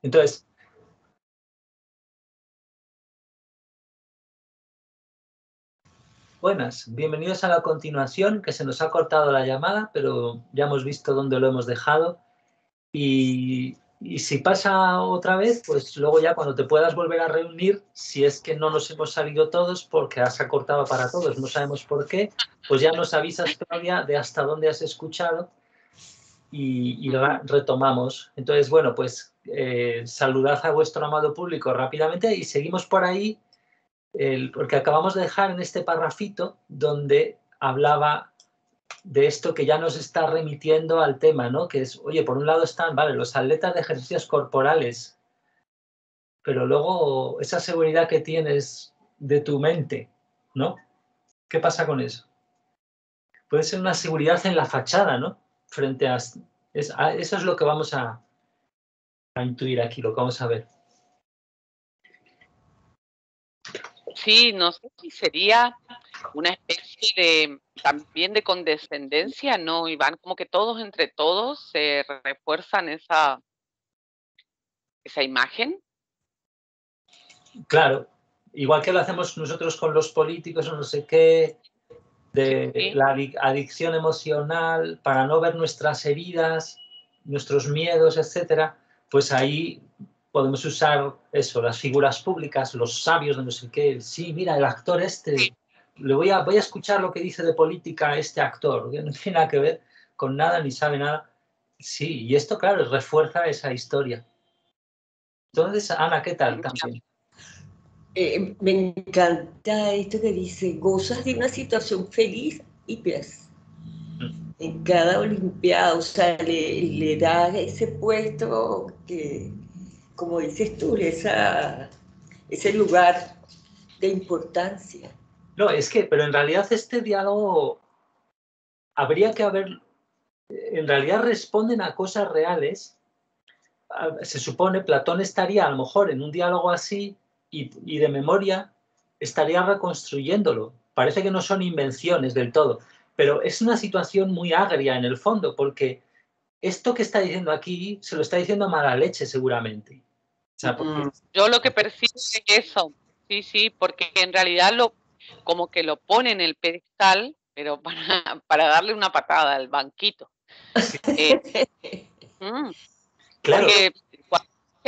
Entonces, buenas, bienvenidos a la continuación, que se nos ha cortado la llamada, pero ya hemos visto dónde lo hemos dejado. Y si pasa otra vez, pues luego ya cuando te puedas volver a reunir, si es que no nos hemos salido todos porque has acortado para todos, no sabemos por qué, pues ya nos avisas, Claudia, de hasta dónde has escuchado y retomamos. Entonces, bueno, pues saludad a vuestro amado público rápidamente y seguimos por ahí, porque acabamos de dejar en este parrafito donde hablaba de esto que ya nos está remitiendo al tema, ¿no? Que es, oye, por un lado están, vale, los atletas de ejercicios corporales, pero luego esa seguridad que tienes de tu mente, ¿no? ¿Qué pasa con eso? Puede ser una seguridad en la fachada, ¿no? Frente a... eso es lo que vamos a intuir aquí, lo que vamos a ver. Sí, no sé si sería una especie de también de condescendencia, ¿no, Iván? Como que todos entre todos se refuerzan esa imagen. Claro, igual que lo hacemos nosotros con los políticos o no sé qué, de Sí. la adicción emocional, para no ver nuestras heridas, nuestros miedos, etcétera, pues ahí podemos usar eso, las figuras públicas, los sabios de no sé qué. Sí, mira, el actor este, voy a escuchar lo que dice de política este actor, que no tiene nada que ver con nada ni sabe nada. Sí, y esto, claro, refuerza esa historia. Entonces, Ana, ¿qué tal también? Me encanta esto que dice, gozas de una situación feliz y placer. En cada olimpiada, o sea, le da ese puesto que, como dices tú, ese lugar de importancia. No, es que, pero en realidad este diálogo habría que haber, en realidad responden a cosas reales. Se supone, Platón estaría a lo mejor en un diálogo así y de memoria estaría reconstruyéndolo. Parece que no son invenciones del todo, pero es una situación muy agria en el fondo, porque esto que está diciendo aquí se lo está diciendo a mala leche seguramente. O sea, porque... Yo lo que percibo es eso, sí, porque en realidad como que lo pone en el pedestal, pero para darle una patada al banquito. Sí. Claro. Porque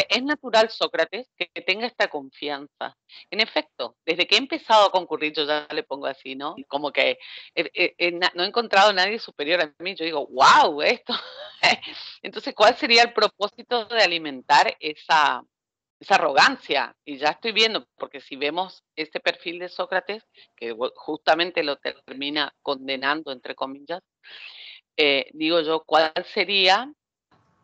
es natural, Sócrates, que tenga esta confianza. En efecto, desde que he empezado a concurrir, yo ya le pongo así, ¿no? Como que no he encontrado a nadie superior a mí. Yo digo, wow, esto. Entonces, ¿cuál sería el propósito de alimentar esa arrogancia? Y ya estoy viendo, porque si vemos este perfil de Sócrates, que justamente lo termina condenando, entre comillas, digo yo, ¿cuál sería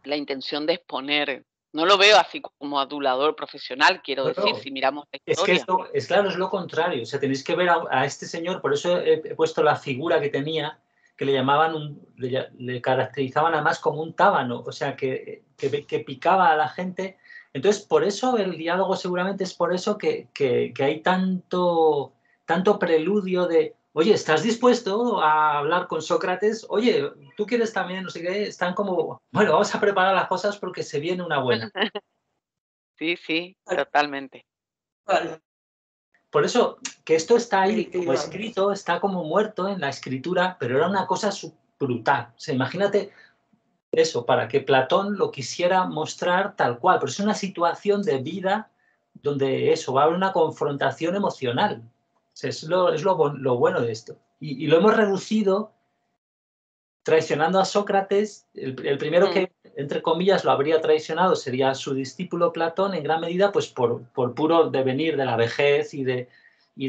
la intención de exponer? No lo veo así como adulador profesional, quiero decir, si miramos la historia. Es que claro, es lo contrario. O sea, tenéis que ver a este señor, por eso he puesto la figura que tenía, que le llamaban, le caracterizaban además como un tábano, o sea, que picaba a la gente. Entonces, por eso el diálogo seguramente es por eso que hay tanto preludio de, oye, ¿estás dispuesto a hablar con Sócrates? Oye, ¿tú quieres también? No sé qué. Están como, bueno, vamos a preparar las cosas porque se viene una buena. Sí, totalmente. Vale. Por eso, que esto está ahí como escrito, está como muerto en la escritura, pero era una cosa brutal. O sea, imagínate eso, para que Platón lo quisiera mostrar tal cual, pero es una situación de vida donde eso, va a haber una confrontación emocional. O sea, es lo bueno de esto. Y lo hemos reducido traicionando a Sócrates. El primero que, entre comillas, lo habría traicionado sería su discípulo Platón, en gran medida, pues por puro devenir de la vejez y de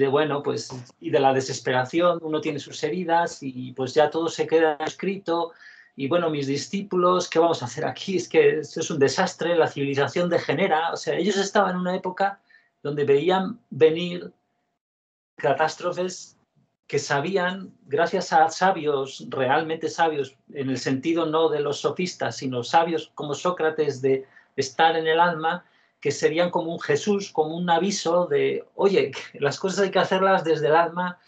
bueno, pues, y de la desesperación. Uno tiene sus heridas y pues ya todo se queda escrito. Y bueno, mis discípulos, ¿qué vamos a hacer aquí? Es que esto es un desastre, la civilización degenera. O sea, ellos estaban en una época donde veían venir catástrofes que sabían, gracias a sabios, realmente sabios, en el sentido no de los sofistas, sino sabios como Sócrates, de estar en el alma, que serían como un Jesús, como un aviso de, oye, las cosas hay que hacerlas desde el alma,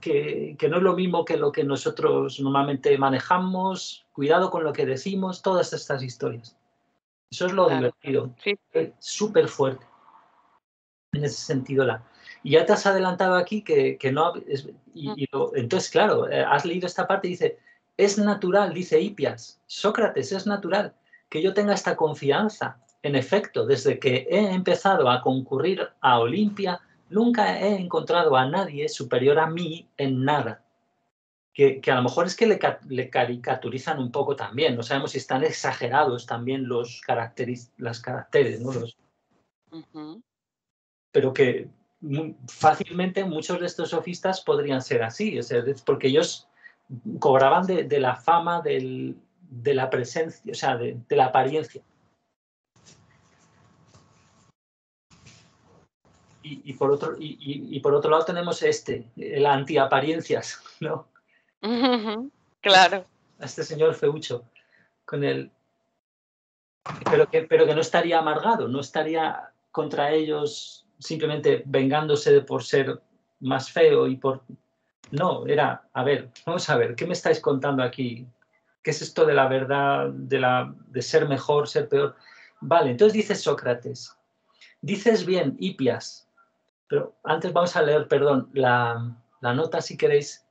que no es lo mismo que lo que nosotros normalmente manejamos, cuidado con lo que decimos, todas estas historias. Eso es lo divertido. Sí. Es súper fuerte. En ese sentido, y ya te has adelantado aquí que no... entonces, claro, has leído esta parte y dice, es natural, dice Hipias, Sócrates, es natural que yo tenga esta confianza. En efecto, desde que he empezado a concurrir a Olimpia, nunca he encontrado a nadie superior a mí en nada. Que a lo mejor es que le caricaturizan un poco también. No sabemos si están exagerados también las caracteres, ¿no? Pero que fácilmente muchos de estos sofistas podrían ser así, o sea, porque ellos cobraban de la fama, de la presencia, o sea, de la apariencia. Y por otro lado tenemos el antiapariencias, ¿no? Claro. A este señor Feucho, con el... Pero que no estaría amargado, no estaría contra ellos simplemente vengándose por ser más feo y por... No, era, a ver, vamos a ver, ¿qué me estáis contando aquí? ¿Qué es esto de la verdad, de ser mejor, ser peor? Vale, entonces dice Sócrates, dices bien, Hipias, pero antes vamos a leer, perdón, la nota si queréis.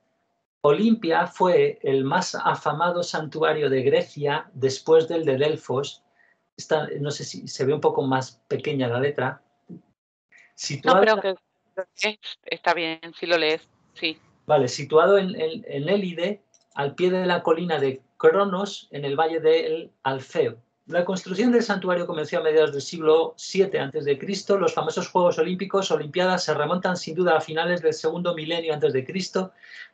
Olimpia fue el más afamado santuario de Grecia después del de Delfos. No sé si se ve un poco más pequeña la letra. No, pero que está bien si lo lees, sí. Vale, situado en Élide, al pie de la colina de Cronos, en el valle del Alfeo. La construcción del santuario comenzó a mediados del siglo VII a.C. Los famosos Juegos Olímpicos, Olimpiadas, se remontan sin duda a finales del segundo milenio a.C.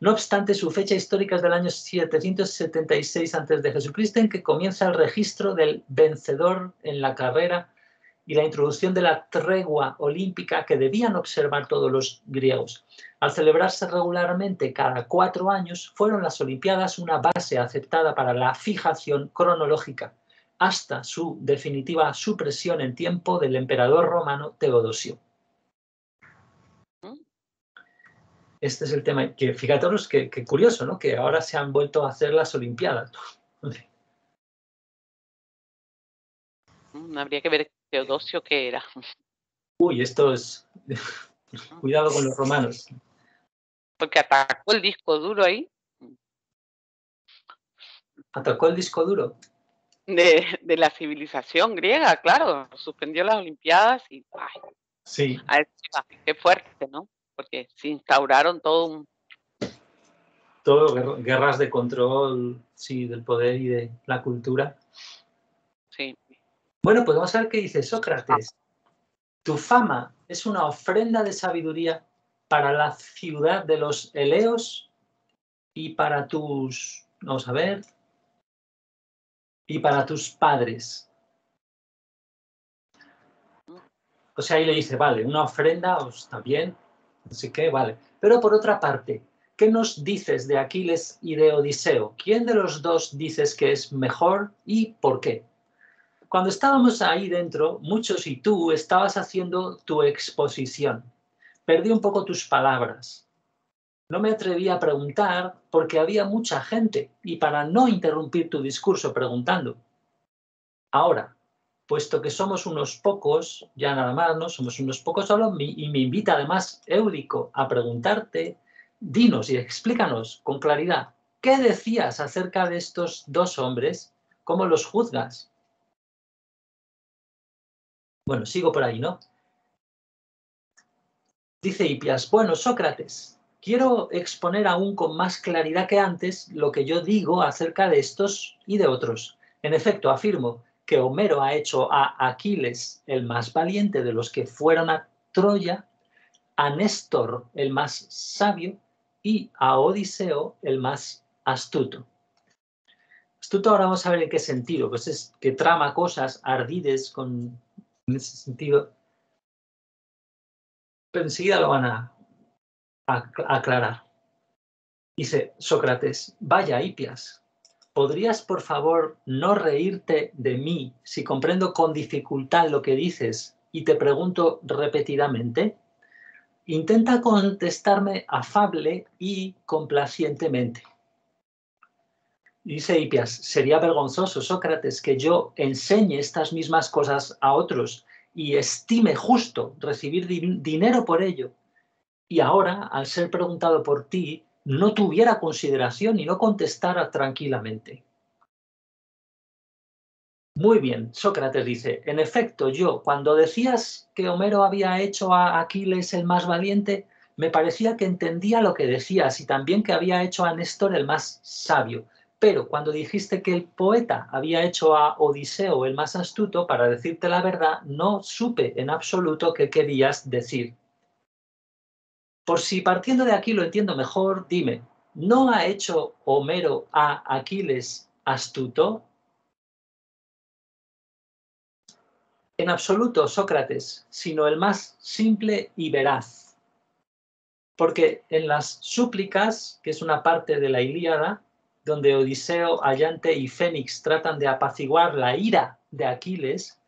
No obstante, su fecha histórica es del año 776 a.C., en que comienza el registro del vencedor en la carrera y la introducción de la tregua olímpica que debían observar todos los griegos. Al celebrarse regularmente cada 4 años, fueron las Olimpiadas una base aceptada para la fijación cronológica, hasta su definitiva supresión en tiempo del emperador romano Teodosio. Este es el tema, que fíjate que curioso, ¿no? Que ahora se han vuelto a hacer las Olimpiadas. Habría que ver Teodosio qué era. Uy, esto es... Cuidado con los romanos. Porque atacó el disco duro ahí. ¿Atacó el disco duro? De la civilización griega, claro. Suspendió las Olimpiadas y... ¡ay! Sí. Qué fuerte, ¿no? Porque se instauraron todo guerras de control, sí, del poder y de la cultura. Sí. Bueno, pues vamos a ver qué dice Sócrates. Tu fama es una ofrenda de sabiduría para la ciudad de los eleos y para tus, vamos a ver, y para tus padres. O sea, ahí le dice, vale, una ofrenda, está bien, así que vale. Pero por otra parte, ¿qué nos dices de Aquiles y de Odiseo? ¿Quién de los dos dices que es mejor y por qué? Cuando estábamos ahí dentro, muchos y tú estabas haciendo tu exposición. Perdí un poco tus palabras. No me atreví a preguntar porque había mucha gente y para no interrumpir tu discurso preguntando. Ahora, puesto que somos unos pocos, ya nada más, ¿no? Somos unos pocos solo, y me invita además Éudico a preguntarte, dinos y explícanos con claridad, ¿qué decías acerca de estos dos hombres? ¿Cómo los juzgas? Bueno, sigo por ahí, ¿no? Dice Hipias, bueno, Sócrates, quiero exponer aún con más claridad que antes lo que yo digo acerca de estos y de otros. En efecto, afirmo que Homero ha hecho a Aquiles el más valiente de los que fueron a Troya, a Néstor el más sabio y a Odiseo el más astuto. Astuto ahora vamos a ver en qué sentido, pues es que trama cosas ardides en ese sentido, pero enseguida lo van a aclarar. Dice Sócrates, vaya Hipias, ¿podrías por favor no reírte de mí si comprendo con dificultad lo que dices y te pregunto repetidamente? Intenta contestarme afable y complacientemente. Dice Hipias, sería vergonzoso, Sócrates, que yo enseñe estas mismas cosas a otros y estime justo recibir dinero por ello. Y ahora, al ser preguntado por ti, no tuviera consideración y no contestara tranquilamente. Muy bien, Sócrates dice, en efecto, yo, cuando decías que Homero había hecho a Aquiles el más valiente, me parecía que entendía lo que decías y también que había hecho a Néstor el más sabio. Pero cuando dijiste que el poeta había hecho a Odiseo el más astuto, para decirte la verdad, no supe en absoluto qué querías decir. Por si partiendo de aquí lo entiendo mejor, dime, ¿no ha hecho Homero a Aquiles astuto? En absoluto, Sócrates, sino el más simple y veraz. Porque en las súplicas, que es una parte de la Ilíada, donde Odiseo, Ayante y Fénix tratan de apaciguar la ira de Aquiles,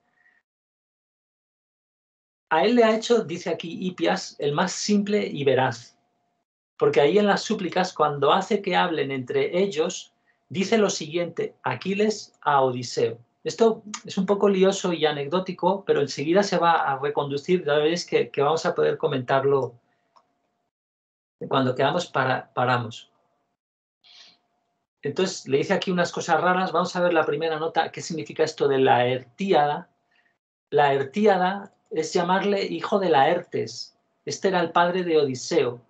a él le ha hecho, dice aquí Hipias, el más simple y veraz. Porque ahí en las súplicas, cuando hace que hablen entre ellos, dice lo siguiente, Aquiles a Odiseo. Esto es un poco lioso y anecdótico, pero enseguida se va a reconducir, ya veréis que vamos a poder comentarlo cuando quedamos paramos. Entonces, le dice aquí unas cosas raras. Vamos a ver la primera nota. ¿Qué significa esto de Laertíada? Laertíada es llamarle hijo de Laertes. Este era el padre de Odiseo.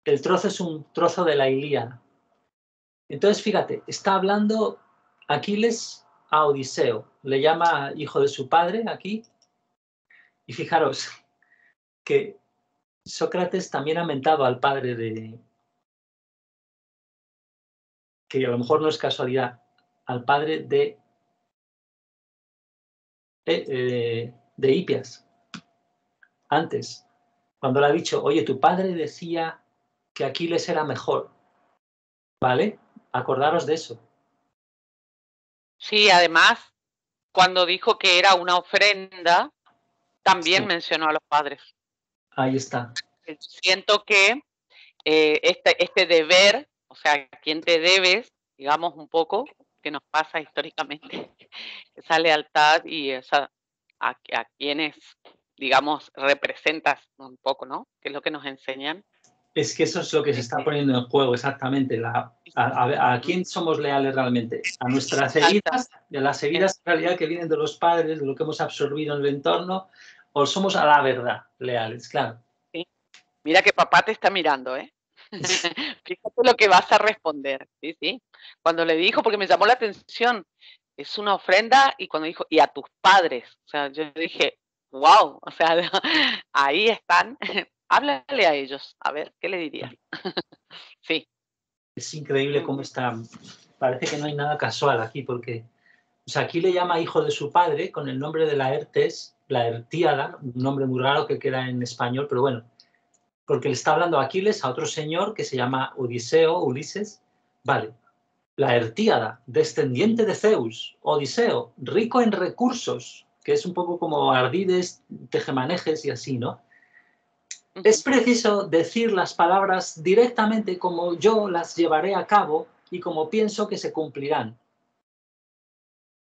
El trozo es un trozo de la Ilíada. Entonces, fíjate, está hablando Aquiles a Odiseo. Le llama hijo de su padre aquí. Y fijaros que Sócrates también ha mentado al padre de, que a lo mejor no es casualidad, al padre de Hipias, antes, cuando le ha dicho, oye, tu padre decía que Aquiles era mejor, ¿vale? Acordaros de eso. Sí, además, cuando dijo que era una ofrenda, también Sí. mencionó a los padres. Ahí está. Siento que este deber, o sea, a quién te debes, digamos un poco, que nos pasa históricamente, esa lealtad y esa a quienes, digamos, representas un poco, ¿no? Que es lo que nos enseñan. Es que eso es lo que se está poniendo en juego, exactamente. ¿A quién somos leales realmente? ¿A nuestras heridas? ¿De las heridas en realidad que vienen de los padres, de lo que hemos absorbido en el entorno? ¿O somos a la verdad leales? Claro. Sí. Mira que papá te está mirando, ¿eh? Fíjate lo que vas a responder. Sí, sí. Cuando le dijo, porque me llamó la atención, es una ofrenda, y cuando dijo, y a tus padres, o sea, yo dije, wow, o sea, ahí están, háblale a ellos, a ver, ¿qué le dirías? Sí. Es increíble cómo está. Parece que no hay nada casual aquí, porque o sea, aquí le llama hijo de su padre con el nombre de Laertes, Laertíada, un nombre muy raro que queda en español, pero bueno, porque le está hablando a Aquiles, a otro señor que se llama Odiseo, Ulises, vale. Laertíada, descendiente de Zeus, Odiseo, rico en recursos, que es un poco como ardides, tejemanejes y así, ¿no? Es preciso decir las palabras directamente como yo las llevaré a cabo y como pienso que se cumplirán.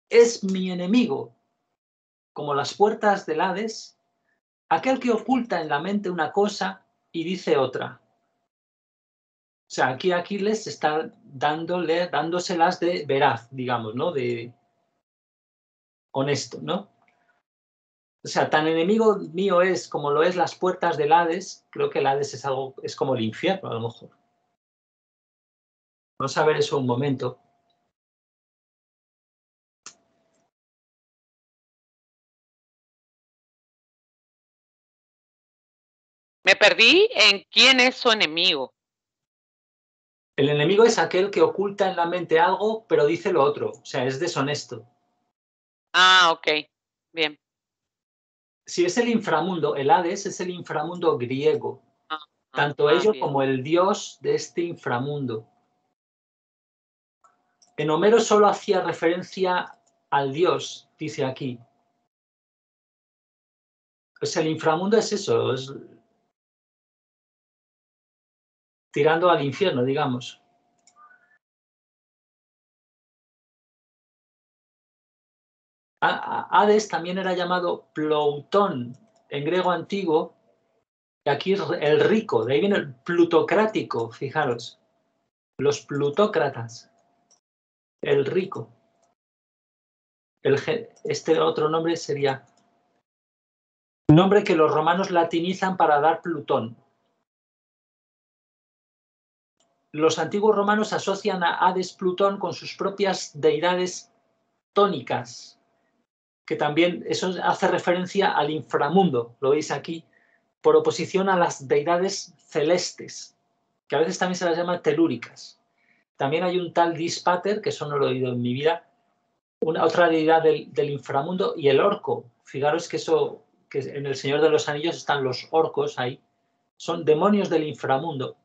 Es mi enemigo, como las puertas del Hades, aquel que oculta en la mente una cosa y dice otra. O sea, aquí Aquiles está dándoselas de veraz, digamos, ¿no? De honesto, ¿no? O sea, tan enemigo mío es como lo es las puertas del Hades. Creo que el Hades es como el infierno, a lo mejor. Vamos a ver eso un momento. Me perdí en quién es su enemigo. El enemigo es aquel que oculta en la mente algo, pero dice lo otro. O sea, es deshonesto. Ah, ok, bien. Si es el inframundo, el Hades es el inframundo griego. Tanto ello bien. como el dios de este inframundo. En Homero solo hacía referencia al dios, dice aquí. Pues el inframundo es eso, es tirando al infierno, digamos. Hades también era llamado Ploutón en griego antiguo, y aquí el rico, de ahí viene el plutocrático, fijaros, los plutócratas, el rico. Este otro nombre sería un nombre que los romanos latinizan para dar Plutón. Los antiguos romanos asocian a Hades Plutón con sus propias deidades tónicas, que también eso hace referencia al inframundo, lo veis aquí, por oposición a las deidades celestes, que a veces también se las llama telúricas. También hay un tal Dispater, que eso no lo he oído en mi vida, otra deidad del inframundo, y el orco. Fijaros que eso, que en El Señor de los Anillos están los orcos ahí, son demonios del inframundo.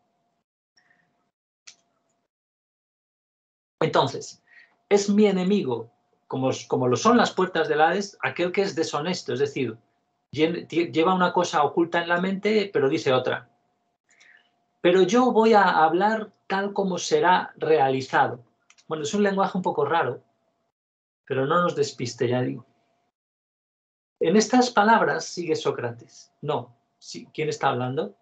Entonces, es mi enemigo, como lo son las puertas del Hades, aquel que es deshonesto, es decir, lleva una cosa oculta en la mente, pero dice otra. Pero yo voy a hablar tal como será realizado. Bueno, es un lenguaje un poco raro, pero no nos despiste, ya digo. En estas palabras sigue Sócrates. No, ¿quién está hablando?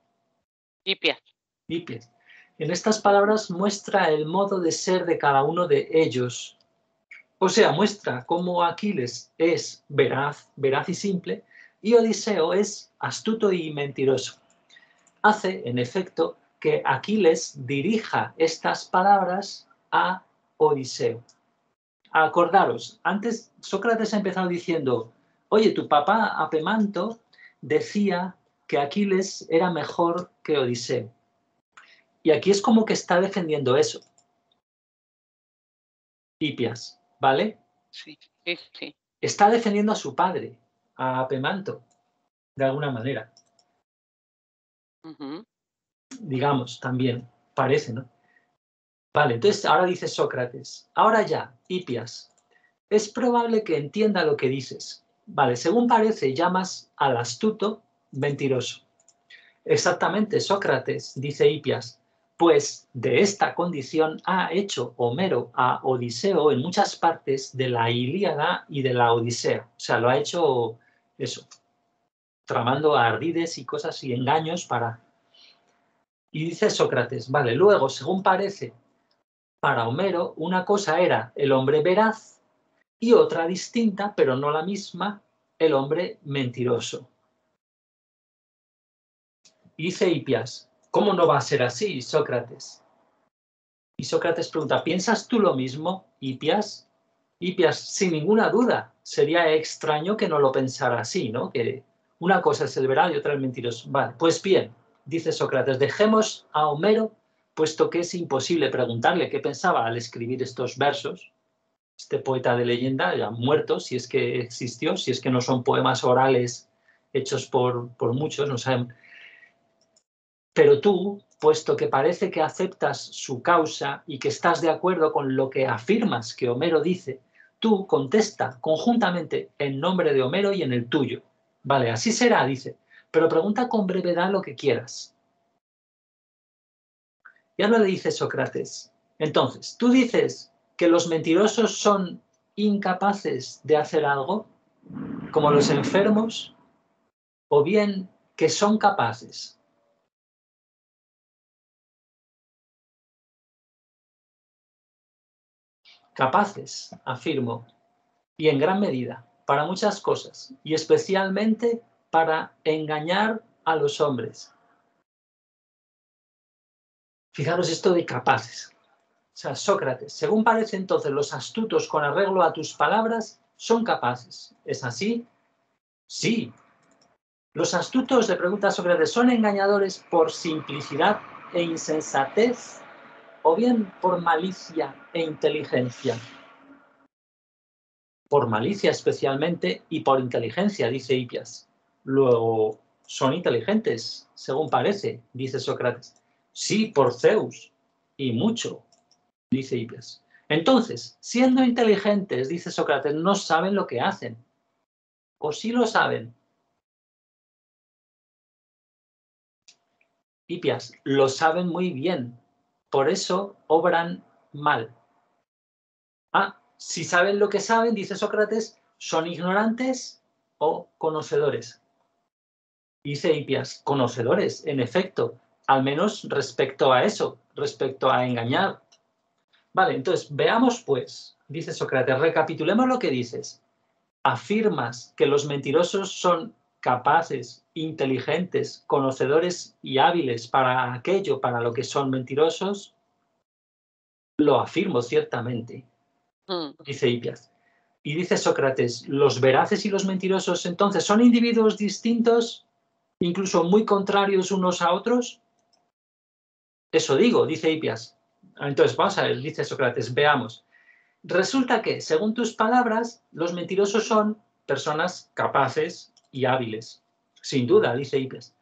Hipias. Hipias. En estas palabras muestra el modo de ser de cada uno de ellos. O sea, muestra cómo Aquiles es veraz y simple, y Odiseo es astuto y mentiroso. Hace, en efecto, que Aquiles dirija estas palabras a Odiseo. Acordaros, antes Sócrates ha empezado diciendo, oye, tu papá Apemanto decía que Aquiles era mejor que Odiseo. Y aquí es como que está defendiendo eso. Hipias, ¿vale? Sí. Está defendiendo a su padre, a Apemanto, de alguna manera. Digamos, también, parece, ¿no? Vale, entonces ahora dice Sócrates, ahora ya, Hipias, es probable que entienda lo que dices. Vale, según parece, llamas al astuto mentiroso. Exactamente, Sócrates, dice Hipias, pues de esta condición ha hecho Homero a Odiseo en muchas partes de la Ilíada y de la Odisea. O sea, lo ha hecho eso, tramando ardides y cosas y engaños para... Y dice Sócrates, vale, luego, según parece, para Homero una cosa era el hombre veraz y otra distinta, pero no la misma, el hombre mentiroso. Y dice Hipias, ¿cómo no va a ser así, Sócrates? Y Sócrates pregunta, ¿piensas tú lo mismo, Hipias? Hipias, sin ninguna duda, sería extraño que no lo pensara así, ¿no? Que una cosa es el veraz y otra el mentiroso. Vale, pues bien, dice Sócrates, dejemos a Homero, puesto que es imposible preguntarle qué pensaba al escribir estos versos, este poeta de leyenda, ya muerto, si es que existió, si es que no son poemas orales hechos por muchos, no saben. Pero tú, puesto que parece que aceptas su causa y que estás de acuerdo con lo que afirmas que Homero dice, tú contesta conjuntamente en nombre de Homero y en el tuyo. Vale, así será, dice, pero pregunta con brevedad lo que quieras. Y ahora le dice Sócrates, entonces, ¿tú dices que los mentirosos son incapaces de hacer algo, como los enfermos, o bien que son capaces? Capaces, afirmo, y en gran medida, para muchas cosas, y especialmente para engañar a los hombres. Fijaros esto de capaces. O sea, Sócrates, según parece entonces, los astutos con arreglo a tus palabras son capaces. ¿Es así? Sí. Los astutos, le pregunta Sócrates, ¿son engañadores por simplicidad e insensatez o bien por malicia e inteligencia? Por malicia especialmente y por inteligencia, dice Hipias. Luego, son inteligentes, según parece, dice Sócrates. Sí, por Zeus, y mucho, dice Hipias. Entonces, siendo inteligentes, dice Sócrates, no saben lo que hacen. ¿O sí lo saben? Hipias, lo saben muy bien. Por eso obran mal. Ah, si saben lo que saben, dice Sócrates, ¿Son ignorantes o conocedores? Dice Hipias, conocedores, en efecto, al menos respecto a eso, respecto a engañar. Vale, entonces, veamos pues, dice Sócrates, recapitulemos lo que dices. Afirmas que los mentirosos son capaces, inteligentes, conocedores y hábiles para aquello para lo que son mentirosos. Lo afirmo ciertamente, dice Hipias. Y dice Sócrates, ¿los veraces y los mentirosos entonces son individuos distintos, incluso muy contrarios unos a otros? Eso digo, dice Hipias. Entonces, vamos a ver, dice Sócrates, veamos. Resulta que, según tus palabras, los mentirosos son personas capaces y hábiles. Sin duda, dice Hipias.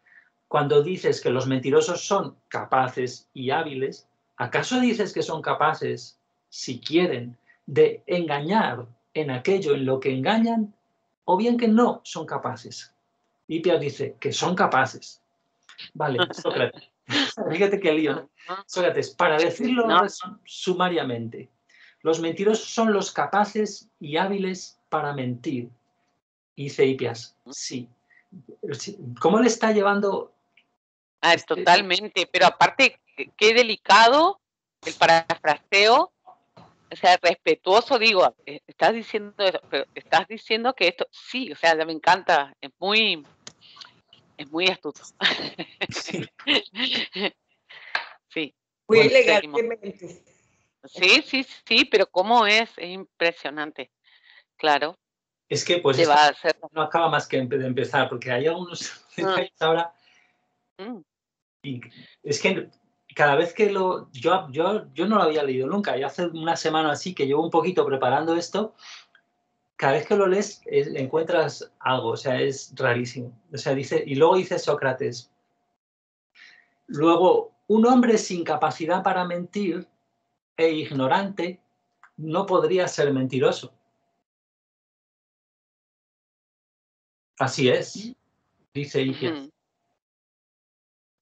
Cuando dices que los mentirosos son capaces y hábiles, ¿acaso dices que son capaces, si quieren, de engañar en aquello en lo que engañan, o bien que no son capaces? Hipias dice que son capaces. Vale, Sócrates. Fíjate qué lío, ¿no? Sócrates, para decirlo sumariamente, los mentirosos son los capaces y hábiles para mentir. Dice Hipias, sí. ¿Cómo le está llevando? Totalmente, pero aparte, qué delicado el parafraseo, o sea, respetuoso, digo, estás diciendo eso, pero estás diciendo que esto, sí, o sea, me encanta, es muy astuto. Sí. Sí. Muy Bueno, elegantemente. Sí, pero cómo es impresionante, claro. Es que pues va a hacer... no acaba más que de empezar, porque hay algunos detalles ahora. Y es que cada vez que yo no lo había leído nunca, y hace una semana así que llevo un poquito preparando esto, cada vez que lo lees encuentras algo, o sea, es rarísimo. O sea, dice, y luego dice Sócrates, luego, un hombre sin capacidad para mentir e ignorante no podría ser mentiroso. Así es, dice Hipias.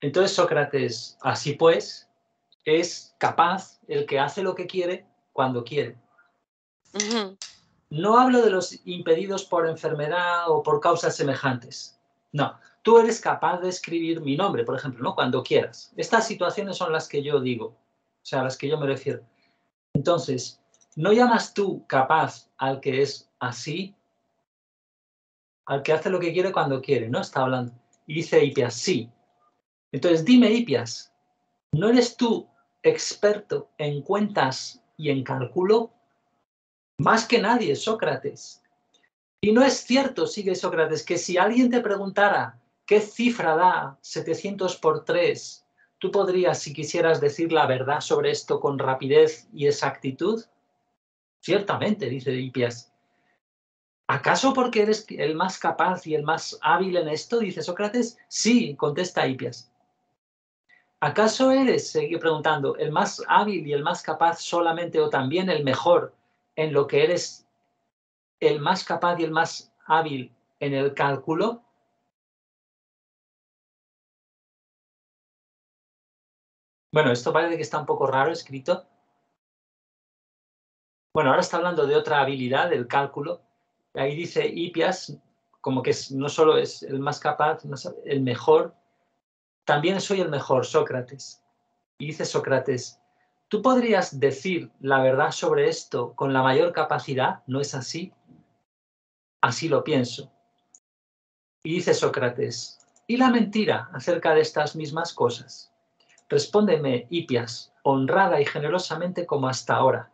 Entonces Sócrates, así pues, es capaz el que hace lo que quiere cuando quiere. No hablo de los impedidos por enfermedad o por causas semejantes. No, tú eres capaz de escribir mi nombre, por ejemplo, ¿no? Cuando quieras. Estas situaciones son las que yo digo, o sea, a las que yo me refiero. Entonces, ¿no llamas tú capaz al que es así? Al que hace lo que quiere cuando quiere, ¿no? Está hablando. Y dice Hipias, sí. Entonces, dime, Hipias, ¿no eres tú experto en cuentas y en cálculo? Más que nadie, Sócrates. Y no es cierto, sigue Sócrates, que si alguien te preguntara qué cifra da 700 por 3, tú podrías, si quisieras, decir la verdad sobre esto con rapidez y exactitud. Ciertamente, dice Hipias. ¿Acaso porque eres el más capaz y el más hábil en esto? Dice Sócrates. Sí, contesta Hipias. ¿Acaso eres, sigue preguntando, el más hábil y el más capaz solamente o también el mejor en lo que eres el más capaz y el más hábil en el cálculo? Bueno, esto parece que está un poco raro escrito. Bueno, ahora está hablando de otra habilidad, del cálculo. Ahí dice Hipias, como que no solo es el más capaz, el mejor, también soy el mejor, Sócrates. Y dice Sócrates, ¿tú podrías decir la verdad sobre esto con la mayor capacidad? ¿No es así? Así lo pienso. Y dice Sócrates, ¿y la mentira acerca de estas mismas cosas? Respóndeme, Hipias, honrada y generosamente como hasta ahora.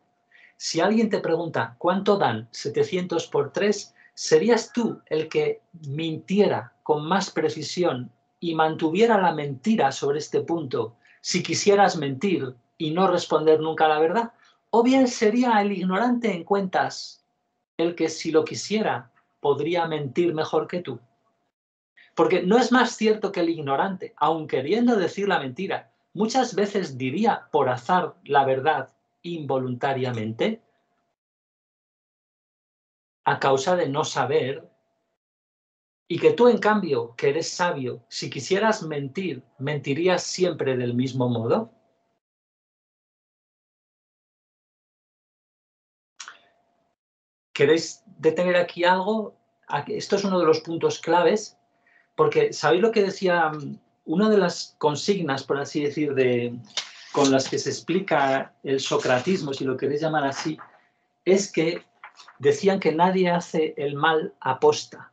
Si alguien te pregunta cuánto dan 700 por 3, ¿serías tú el que mintiera con más precisión y mantuviera la mentira sobre este punto si quisieras mentir y no responder nunca la verdad? ¿O bien sería el ignorante en cuentas el que, si lo quisiera, podría mentir mejor que tú? Porque no es más cierto que el ignorante, aun queriendo decir la mentira, muchas veces diría por azar la verdad involuntariamente a causa de no saber, y que tú, en cambio, que eres sabio, si quisieras mentir, ¿mentirías siempre del mismo modo? ¿Queréis detener aquí algo? Esto es uno de los puntos claves, porque ¿sabéis lo que decía? Una de las consignas, por así decir, con las que se explica el socratismo, si lo queréis llamar así, es que decían que nadie hace el mal aposta.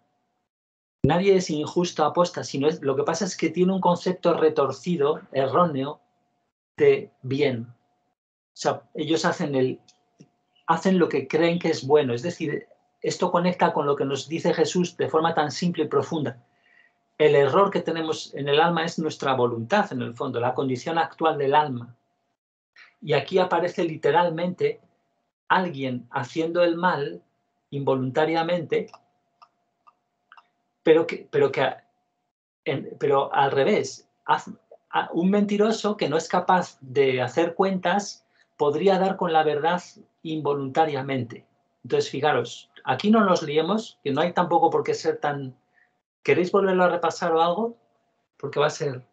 Nadie es injusto aposta, sino lo que pasa es que tiene un concepto retorcido, erróneo, de bien. O sea, ellos hacen lo que creen que es bueno. Es decir, esto conecta con lo que nos dice Jesús de forma tan simple y profunda. El error que tenemos en el alma es nuestra voluntad, en el fondo, la condición actual del alma. Y aquí aparece literalmente alguien haciendo el mal involuntariamente, pero al revés. Un mentiroso que no es capaz de hacer cuentas podría dar con la verdad involuntariamente. Entonces, fijaros, aquí no nos liemos, que no hay tampoco por qué ser tan... ¿Queréis volverlo a repasar o algo? Porque va a ser...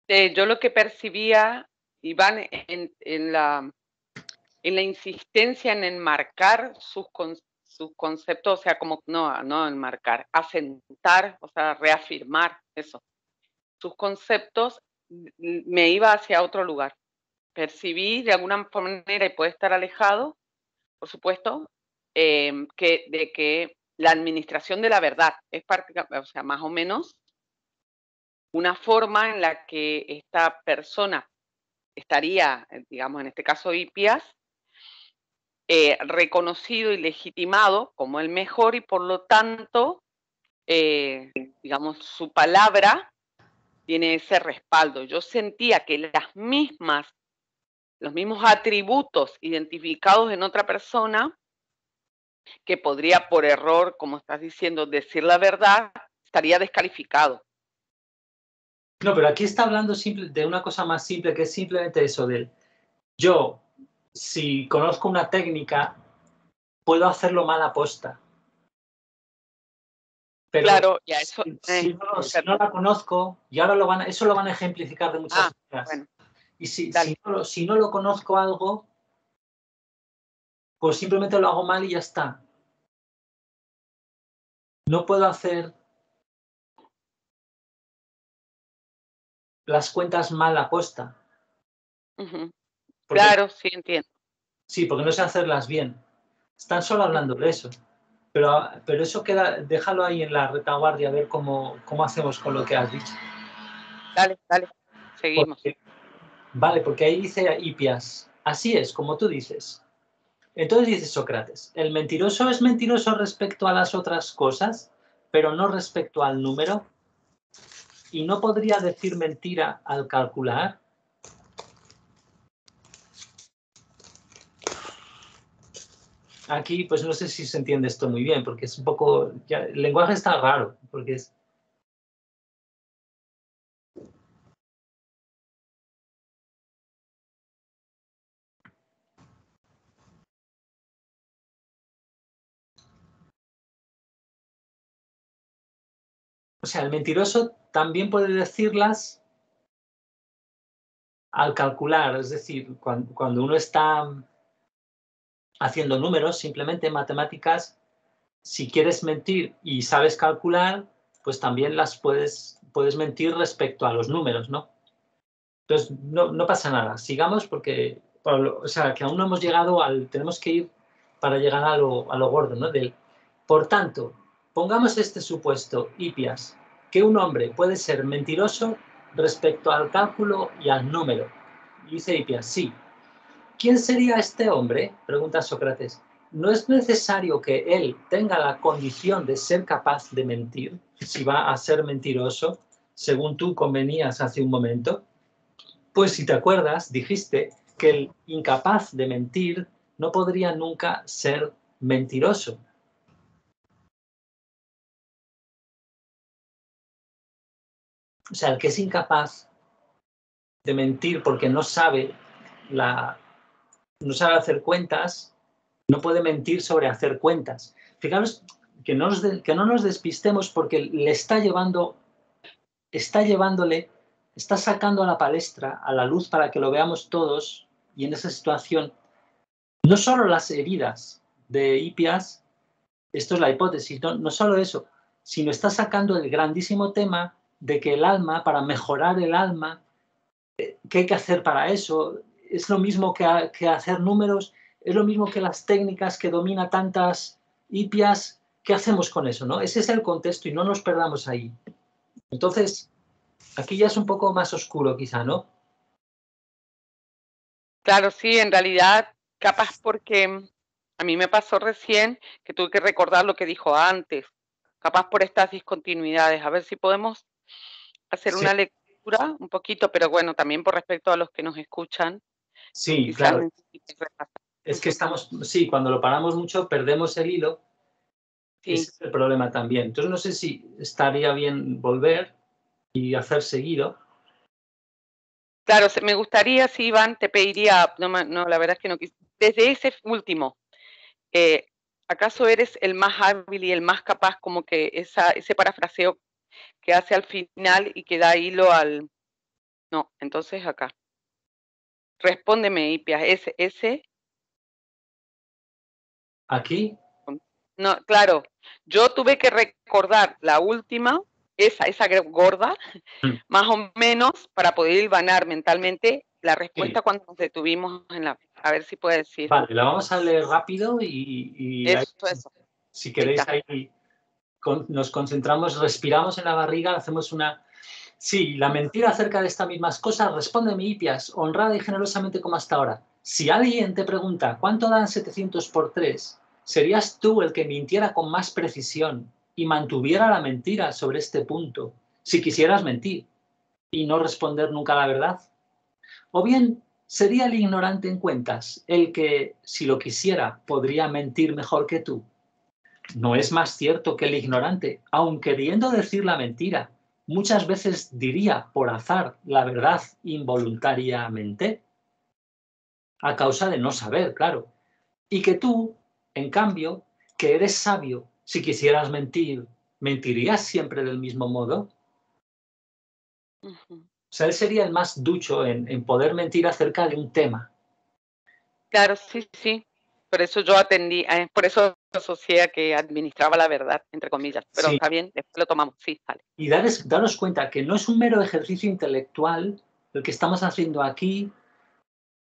Yo lo que percibía, Iván, en la insistencia en enmarcar sus conceptos, o sea, como no enmarcar, asentar, o sea, reafirmar eso. Sus conceptos me iba hacia otro lugar. Percibí de alguna manera, y puede estar alejado, por supuesto, de que la administración de la verdad es prácticamente, o sea, más o menos una forma en la que esta persona estaría, digamos, en este caso Hipias, reconocido y legitimado como el mejor y por lo tanto, digamos, su palabra tiene ese respaldo. Yo sentía que los mismos atributos identificados en otra persona, que podría por error, como estás diciendo, decir la verdad, estaría descalificado. No, pero aquí está hablando de una cosa más simple, que es simplemente eso del... Yo, si conozco una técnica, puedo hacerlo mal aposta. Pero claro, ya eso, si no la conozco, y ahora eso lo van a ejemplificar de muchas maneras. Bueno, y si no lo conozco algo, pues simplemente lo hago mal y ya está. No puedo hacer las cuentas mal aposta. Claro, sí, entiendo. Sí, porque no sé hacerlas bien. Están solo hablando de eso. Pero eso queda, déjalo ahí en la retaguardia, a ver cómo hacemos con lo que has dicho. Dale, seguimos. Porque ahí dice Hipias, así es, como tú dices. Entonces dice Sócrates, el mentiroso es mentiroso respecto a las otras cosas, pero no respecto al número. ¿Y no podría decir mentira al calcular? Aquí, pues no sé si se entiende esto muy bien, porque es un poco... el lenguaje está raro, porque es... O sea, el mentiroso también puede decirlas al calcular, es decir, cuando uno está haciendo números, simplemente matemáticas, si quieres mentir y sabes calcular, pues también las puedes mentir respecto a los números, ¿no? Entonces, no pasa nada. Sigamos porque, o sea, que aún no hemos llegado tenemos que ir para llegar a lo gordo, ¿no? Por tanto, pongamos este supuesto, Hipias, que un hombre puede ser mentiroso respecto al cálculo y al número. Y dice Hipias, sí. ¿Quién sería este hombre? Pregunta Sócrates. ¿No es necesario que él tenga la condición de ser capaz de mentir, si va a ser mentiroso, según tú convenías hace un momento? Pues si te acuerdas, dijiste que el incapaz de mentir no podría nunca ser mentiroso. O sea, el que es incapaz de mentir porque no sabe hacer cuentas, no puede mentir sobre hacer cuentas. Fijaros que no nos despistemos porque le está sacando a la palestra, a la luz para que lo veamos todos, y en esa situación No solo las heridas de Hipias, esto es la hipótesis, no solo eso, sino está sacando el grandísimo tema de que el alma, para mejorar el alma, ¿qué hay que hacer para eso? Es lo mismo que hacer números, es lo mismo que las técnicas que domina tantas Hipias. ¿Qué hacemos con eso, no? Ese es el contexto y no nos perdamos ahí. Entonces, aquí ya es un poco más oscuro quizá, ¿no? Claro, sí, en realidad, capaz porque a mí me pasó recién que tuve que recordar lo que dijo antes, capaz por estas discontinuidades. A ver si podemos hacer Sí, una lectura un poquito, pero bueno, también por respecto a los que nos escuchan, sí, quizás claro. necesiten repasar. Es que sí, cuando lo paramos mucho perdemos el hilo. Sí, Ese es el problema también. Entonces no sé si estaría bien volver y hacer seguido. claro, me gustaría, sí, Iván, te pediría, no, la verdad es que no quise, desde ese último, ¿acaso eres el más hábil y el más capaz, como que ese parafraseo que hace al final y que da hilo al... No, entonces acá. Respóndeme, Ipias, ese... Aquí, No, claro, yo tuve que recordar la última, esa gorda, mm, más o menos, para poder hilvanar mentalmente la sí. respuesta cuando nos detuvimos en la... A ver si puede decir. Vale, la vamos a leer rápido y ahí, Eso. si Ahí queréis, está. ahí nos concentramos, respiramos en la barriga, hacemos una... Sí, la mentira acerca de estas mismas cosas, respóndeme, Hipias, honrada y generosamente como hasta ahora. Si alguien te pregunta cuánto dan 700 por 3, serías tú el que mintiera con más precisión y mantuviera la mentira sobre este punto, si quisieras mentir y no responder nunca la verdad. O bien sería el ignorante en cuentas, el que, si lo quisiera, podría mentir mejor que tú. No es más cierto que el ignorante, aun queriendo decir la mentira, muchas veces diría por azar la verdad involuntariamente, a causa de no saber, claro. Y que tú, en cambio, que eres sabio, si quisieras mentir, ¿mentirías siempre del mismo modo? Ujú. O sea, él sería el más ducho en poder mentir acerca de un tema. Claro, sí. Por eso yo atendí, por eso asocié a que administraba la verdad, entre comillas. Pero Sí, está bien, después lo tomamos. Sí, vale. y daros cuenta que no es un mero ejercicio intelectual el que estamos haciendo aquí,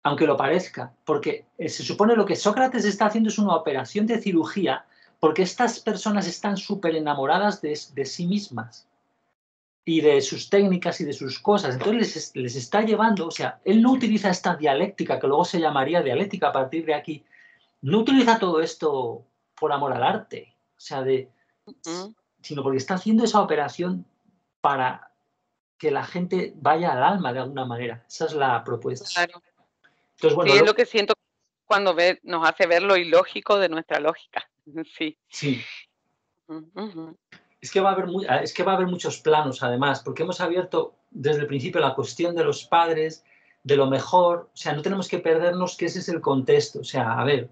aunque lo parezca, porque se supone lo que Sócrates está haciendo es una operación de cirugía, porque estas personas están súper enamoradas de sí mismas y de sus técnicas y de sus cosas. Entonces les está llevando, o sea, él no utiliza esta dialéctica, que luego se llamaría dialéctica a partir de aquí, no utiliza todo esto por amor al arte, o sea, Ujú. sino porque está haciendo esa operación para que la gente vaya al alma de alguna manera. Esa es la propuesta. Claro. Entonces, Sí, bueno, es lo que siento cuando nos hace ver lo ilógico de nuestra lógica. Sí. sí, Ujú. es que va a haber muchos planos además, porque hemos abierto desde el principio la cuestión de los padres, de lo mejor, o sea, no tenemos que perdernos que ese es el contexto, o sea, a ver,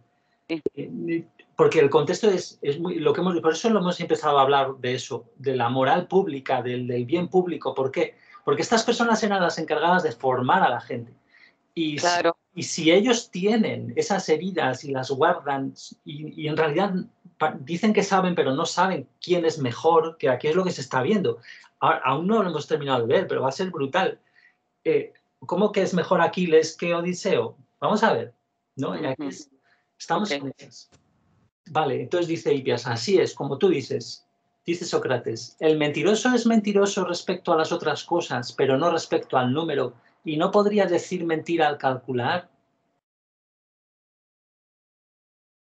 Sí. porque el contexto es muy, lo que hemos, por eso lo hemos empezado a hablar de eso, de la moral pública, del bien público, ¿por qué? Porque estas personas eran las encargadas de formar a la gente. Claro. Y si ellos tienen esas heridas y las guardan y en realidad dicen que saben, pero no saben quién es mejor, que aquí es lo que se está viendo. Aún no lo hemos terminado de ver, pero va a ser brutal. ¿Cómo que es mejor Aquiles que Odiseo? Vamos a ver, ¿no? Y aquí estamos Ok. en esas. Vale, entonces dice Hipias, así es, como tú dices, dice Sócrates, el mentiroso es mentiroso respecto a las otras cosas, pero no respecto al número, y no podría decir mentira al calcular.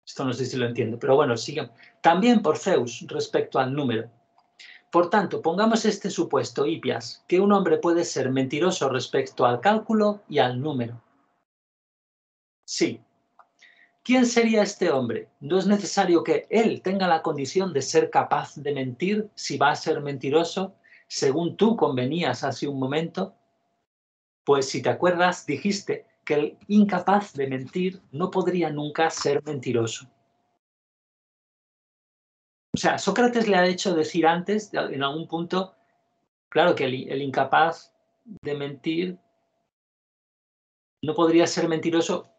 Esto no sé si lo entiendo, pero bueno, sigue. También por Zeus respecto al número. Por tanto, pongamos este supuesto, Hipias, que un hombre puede ser mentiroso respecto al cálculo y al número. Sí. ¿Quién sería este hombre? No es necesario que él tenga la condición de ser capaz de mentir si va a ser mentiroso, según tú convenías hace un momento. Pues si te acuerdas, dijiste que el incapaz de mentir no podría nunca ser mentiroso. O sea, Sócrates le ha hecho decir antes, en algún punto, claro, que el incapaz de mentir no podría ser mentiroso.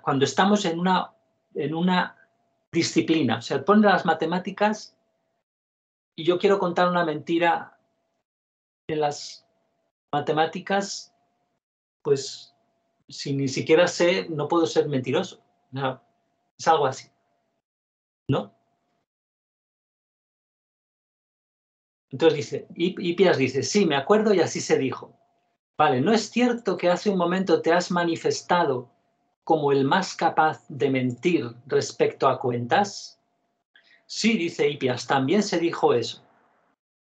cuando estamos en una disciplina. O sea, ponen las matemáticas y yo quiero contar una mentira en las matemáticas, pues si ni siquiera sé, no puedo ser mentiroso. No, es algo así, ¿no? Entonces dice, Hipias dice, sí, me acuerdo y así se dijo. Vale, ¿no es cierto que hace un momento te has manifestado como el más capaz de mentir respecto a cuentas? Sí, dice Hipias, también se dijo eso.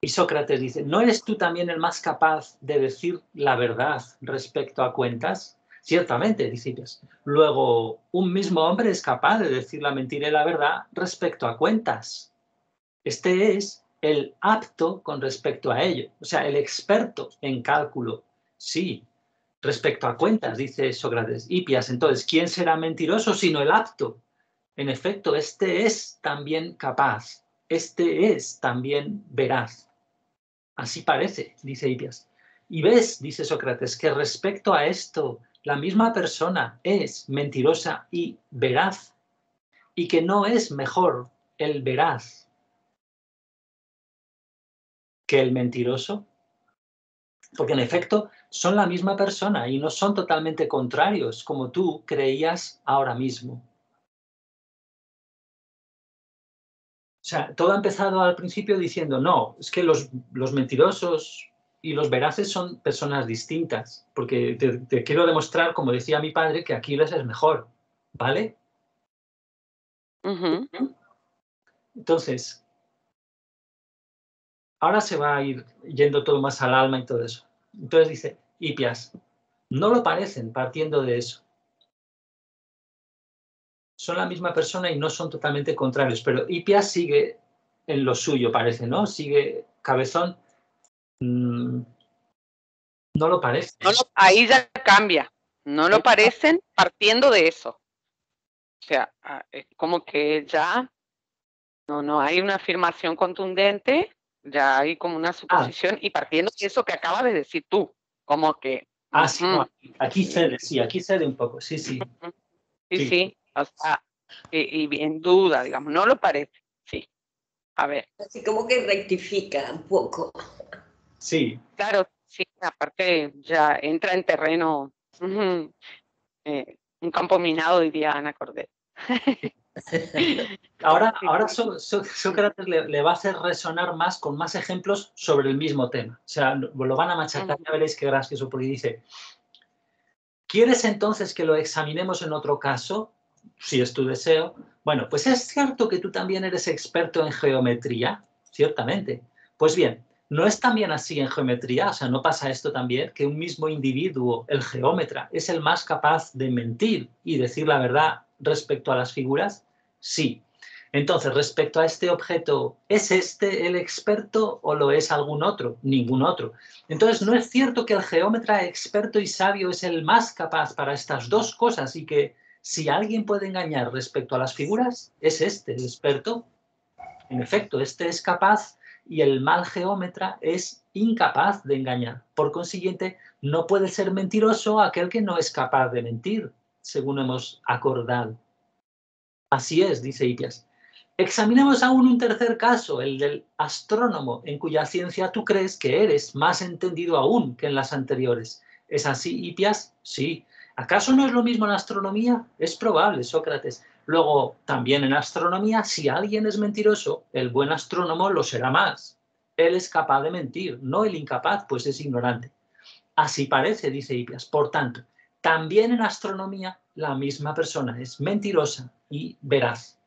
Y Sócrates dice, ¿no eres tú también el más capaz de decir la verdad respecto a cuentas? Ciertamente, dice Hipias. Luego, un mismo hombre es capaz de decir la mentira y la verdad respecto a cuentas. Este es el apto con respecto a ello, o sea, el experto en cálculo. Sí, respecto a cuentas, dice Sócrates. Hipias, entonces, ¿quién será mentiroso sino el apto? En efecto, este es también capaz, este es también veraz. Así parece, dice Hipias. Y ves, dice Sócrates, que respecto a esto, la misma persona es mentirosa y veraz, y que no es mejor el veraz que el mentiroso, porque en efecto son la misma persona y no son totalmente contrarios, como tú creías ahora mismo. O sea, todo ha empezado al principio diciendo, no, es que los mentirosos y los veraces son personas distintas, porque te quiero demostrar, como decía mi padre, que Aquiles es mejor, ¿vale? Ujú. Entonces, ahora se va a ir yendo todo más al alma y todo eso. Entonces dice, Hipias, no lo parecen partiendo de eso. Son la misma persona y no son totalmente contrarios, pero Hipias sigue en lo suyo, parece, ¿no? Sigue cabezón. No lo parece. Ahí ya cambia. No lo parecen partiendo de eso. O sea, es como que ya no hay una afirmación contundente, ya hay como una suposición y partiendo de eso que acabas de decir tú, como que... sí, no, aquí cede un poco, sí. Sí, o sea, y en duda, digamos, no lo parece, sí. A ver. Así como que rectifica un poco. Sí. Claro, sí, aparte ya entra en terreno, un campo minado, diría Ana Cordero. Ahora Sócrates le va a hacer resonar más con más ejemplos sobre el mismo tema. O sea, lo van a machacar, ya veréis qué gracioso, porque dice, ¿quieres entonces que lo examinemos en otro caso? Si es tu deseo. Bueno, pues es cierto que tú también eres experto en geometría, ciertamente. Pues bien, ¿no es también así en geometría? O sea, ¿no pasa esto también? Que un mismo individuo, el geómetra, es el más capaz de mentir y decir la verdad respecto a las figuras. Sí. Entonces, respecto a este objeto, ¿es este el experto o lo es algún otro? Ningún otro. Entonces, ¿no es cierto que el geómetra experto y sabio es el más capaz para estas dos cosas y que si alguien puede engañar respecto a las figuras, es este el experto? En efecto, este es capaz y el mal geómetra es incapaz de engañar. Por consiguiente, no puede ser mentiroso aquel que no es capaz de mentir, según hemos acordado. Así es, dice Hipias. Examinemos aún un tercer caso, el del astrónomo, en cuya ciencia tú crees que eres más entendido aún que en las anteriores. ¿Es así, Hipias? Sí. ¿Acaso no es lo mismo en astronomía? Es probable, Sócrates. Luego, también en astronomía, si alguien es mentiroso, el buen astrónomo lo será más. Él es capaz de mentir, no el incapaz, pues es ignorante. Así parece, dice Hipias. Por tanto, también en astronomía la misma persona es mentirosa y veraz.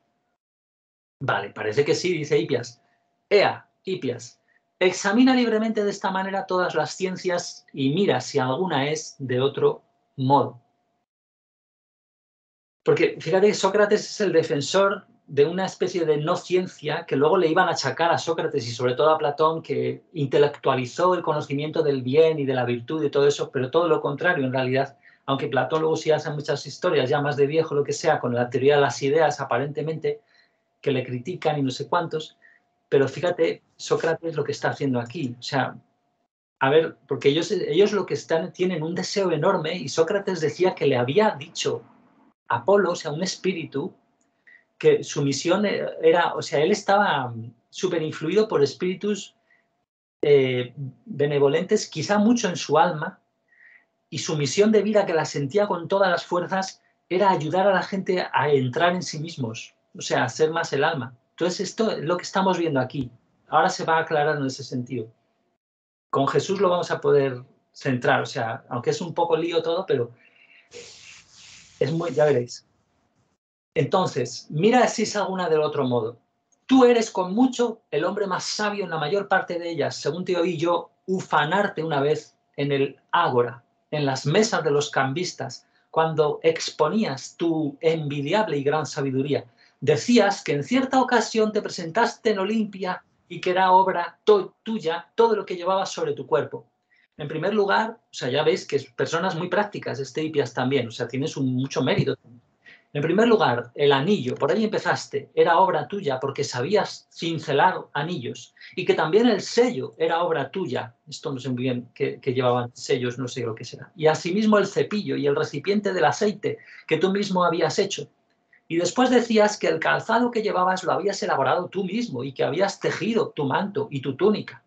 Vale, parece que sí, dice Hipias. Ea, Hipias, examina libremente de esta manera todas las ciencias y mira si alguna es de otro modo. Porque fíjate que Sócrates es el defensor de una especie de no ciencia que luego le iban a achacar a Sócrates y sobre todo a Platón, que intelectualizó el conocimiento del bien y de la virtud y todo eso, pero todo lo contrario en realidad. Aunque Platón luego sí hace muchas historias, ya más de viejo, lo que sea, con la teoría de las ideas aparentemente, que le critican y no sé cuántos, pero fíjate, Sócrates lo que está haciendo aquí. O sea, a ver, porque ellos lo que tienen un deseo enorme y Sócrates decía que le había dicho Apolo, o sea, un espíritu, que su misión era, o sea, él estaba súper influido por espíritus benevolentes, quizá mucho en su alma, y su misión de vida, que la sentía con todas las fuerzas, era ayudar a la gente a entrar en sí mismos, o sea, a ser más el alma. Entonces, esto es lo que estamos viendo aquí. Ahora se va a aclarar en ese sentido. Con Jesús lo vamos a poder centrar, o sea, aunque es un poco lío todo, pero es muy, ya veréis. Entonces, mira si es alguna del otro modo. Tú eres con mucho el hombre más sabio en la mayor parte de ellas, según te oí yo ufanarte una vez en el ágora, en las mesas de los cambistas, cuando exponías tu envidiable y gran sabiduría. Decías que en cierta ocasión te presentaste en Olimpia y que era obra tuya todo lo que llevabas sobre tu cuerpo. En primer lugar, o sea, ya veis que es personas muy prácticas, Hipias también, o sea, tienes mucho mérito. En primer lugar, el anillo, por ahí empezaste, era obra tuya porque sabías cincelar anillos, y que también el sello era obra tuya, esto no sé muy bien que llevaban sellos, no sé lo que será, y asimismo el cepillo y el recipiente del aceite que tú mismo habías hecho. Y después decías que el calzado que llevabas lo habías elaborado tú mismo y que habías tejido tu manto y tu túnica.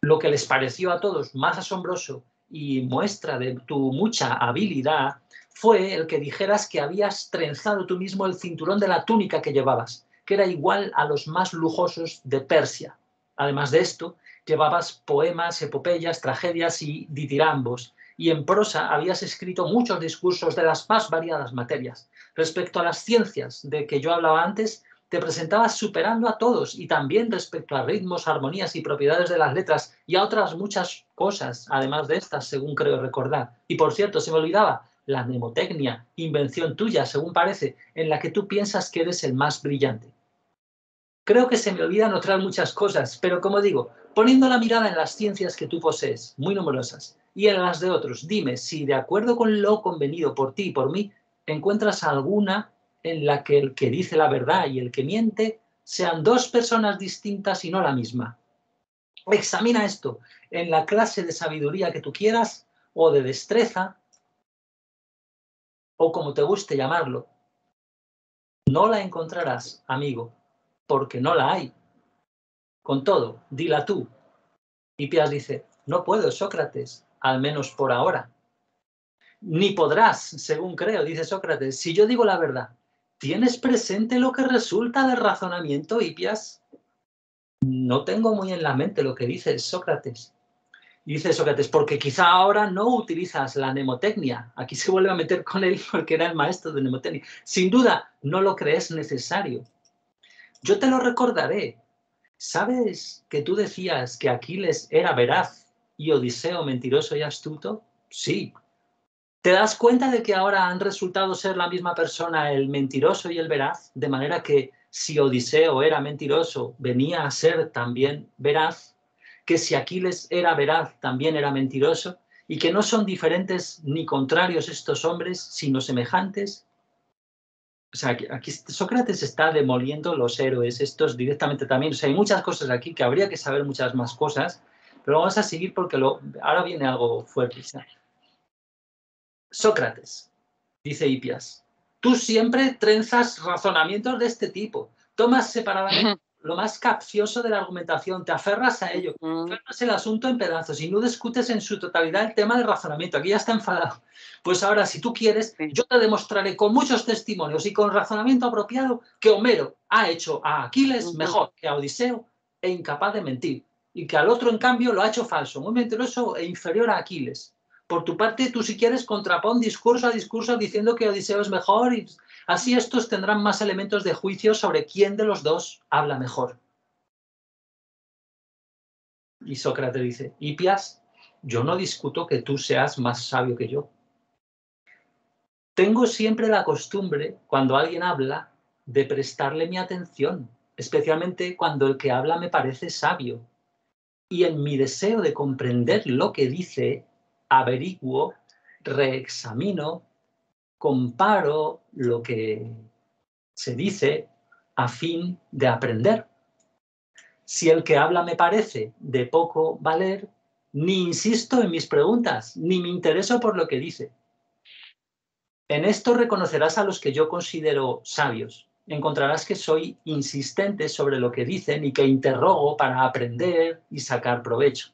Lo que les pareció a todos más asombroso y muestra de tu mucha habilidad fue el que dijeras que habías trenzado tú mismo el cinturón de la túnica que llevabas, que era igual a los más lujosos de Persia. Además de esto, llevabas poemas, epopeyas, tragedias y ditirambos, y en prosa habías escrito muchos discursos de las más variadas materias. Respecto a las ciencias de que yo hablaba antes, te presentabas superando a todos, y también respecto a ritmos, armonías y propiedades de las letras y a otras muchas cosas, además de estas, según creo recordar. Y por cierto, se me olvidaba, la mnemotecnia, invención tuya, según parece, en la que tú piensas que eres el más brillante. Creo que se me olvidan otras muchas cosas, pero como digo, poniendo la mirada en las ciencias que tú posees, muy numerosas, y en las de otros, dime si, de acuerdo con lo convenido por ti y por mí, encuentras alguna en la que el que dice la verdad y el que miente sean dos personas distintas y no la misma. Examina esto en la clase de sabiduría que tú quieras, o de destreza, o como te guste llamarlo. No la encontrarás, amigo, porque no la hay. Con todo, dila tú. Hipias dice, no puedo, Sócrates, al menos por ahora. Ni podrás, según creo, dice Sócrates, si yo digo la verdad. ¿Tienes presente lo que resulta del razonamiento, Hipias? No tengo muy en la mente lo que dice Sócrates. Y dice Sócrates, porque quizá ahora no utilizas la mnemotecnia. Aquí se vuelve a meter con él porque era el maestro de mnemotecnia. Sin duda, no lo crees necesario. Yo te lo recordaré. ¿Sabes que tú decías que Aquiles era veraz y Odiseo mentiroso y astuto? Sí. ¿Te das cuenta de que ahora han resultado ser la misma persona el mentiroso y el veraz? De manera que si Odiseo era mentiroso, venía a ser también veraz, que si Aquiles era veraz, también era mentiroso, y que no son diferentes ni contrarios estos hombres, sino semejantes. O sea, aquí Sócrates está demoliendo los héroes, estos directamente también. O sea, hay muchas cosas aquí que habría que saber muchas más cosas, pero vamos a seguir porque ahora viene algo fuerte. Sócrates, dice Hipias, tú siempre trenzas razonamientos de este tipo, tomas separadamente lo más capcioso de la argumentación, te aferras a ello, aferras el asunto en pedazos y no discutes en su totalidad el tema del razonamiento. Aquí ya está enfadado. Pues ahora, si tú quieres, yo te demostraré con muchos testimonios y con razonamiento apropiado que Homero ha hecho a Aquiles mejor que a Odiseo e incapaz de mentir, y que al otro, en cambio, lo ha hecho falso, muy mentiroso e inferior a Aquiles. Por tu parte, tú si quieres contrapón discurso a discurso diciendo que Odiseo es mejor, y así estos tendrán más elementos de juicio sobre quién de los dos habla mejor. Y Sócrates dice, Hipias, yo no discuto que tú seas más sabio que yo. Tengo siempre la costumbre, cuando alguien habla, de prestarle mi atención, especialmente cuando el que habla me parece sabio. Y en mi deseo de comprender lo que dice, averiguo, reexamino, comparo lo que se dice a fin de aprender. Si el que habla me parece de poco valer, ni insisto en mis preguntas, ni me intereso por lo que dice. En esto reconocerás a los que yo considero sabios. Encontrarás que soy insistente sobre lo que dicen y que interrogo para aprender y sacar provecho.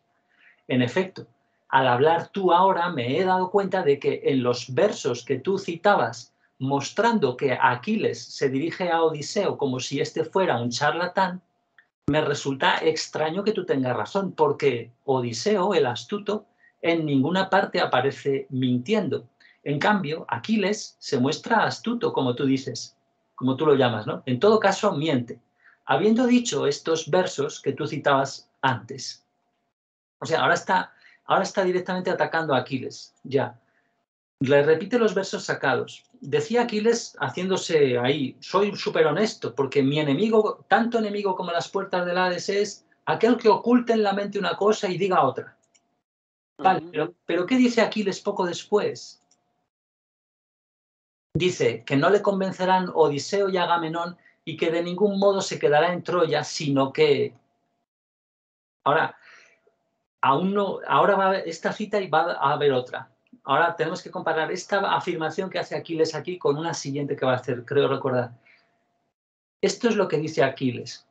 En efecto, al hablar tú ahora me he dado cuenta de que en los versos que tú citabas, mostrando que Aquiles se dirige a Odiseo como si éste fuera un charlatán, me resulta extraño que tú tengas razón, porque Odiseo, el astuto, en ninguna parte aparece mintiendo. En cambio, Aquiles se muestra astuto, como tú dices, como tú lo llamas, ¿no? En todo caso, miente, habiendo dicho estos versos que tú citabas antes. O sea, ahora está directamente atacando a Aquiles, ya. Le repite los versos sacados. Decía Aquiles haciéndose ahí, soy súper honesto, porque mi enemigo, tanto enemigo como las puertas del Hades, es aquel que oculte en la mente una cosa y diga otra. Vale, pero ¿qué dice Aquiles poco después? Dice que no le convencerán Odiseo y Agamenón y que de ningún modo se quedará en Troya, sino que... Ahora, aún no, ahora va a haber esta cita y va a haber otra. Ahora tenemos que comparar esta afirmación que hace Aquiles aquí con una siguiente que va a hacer, creo recordar. Esto es lo que dice Aquiles.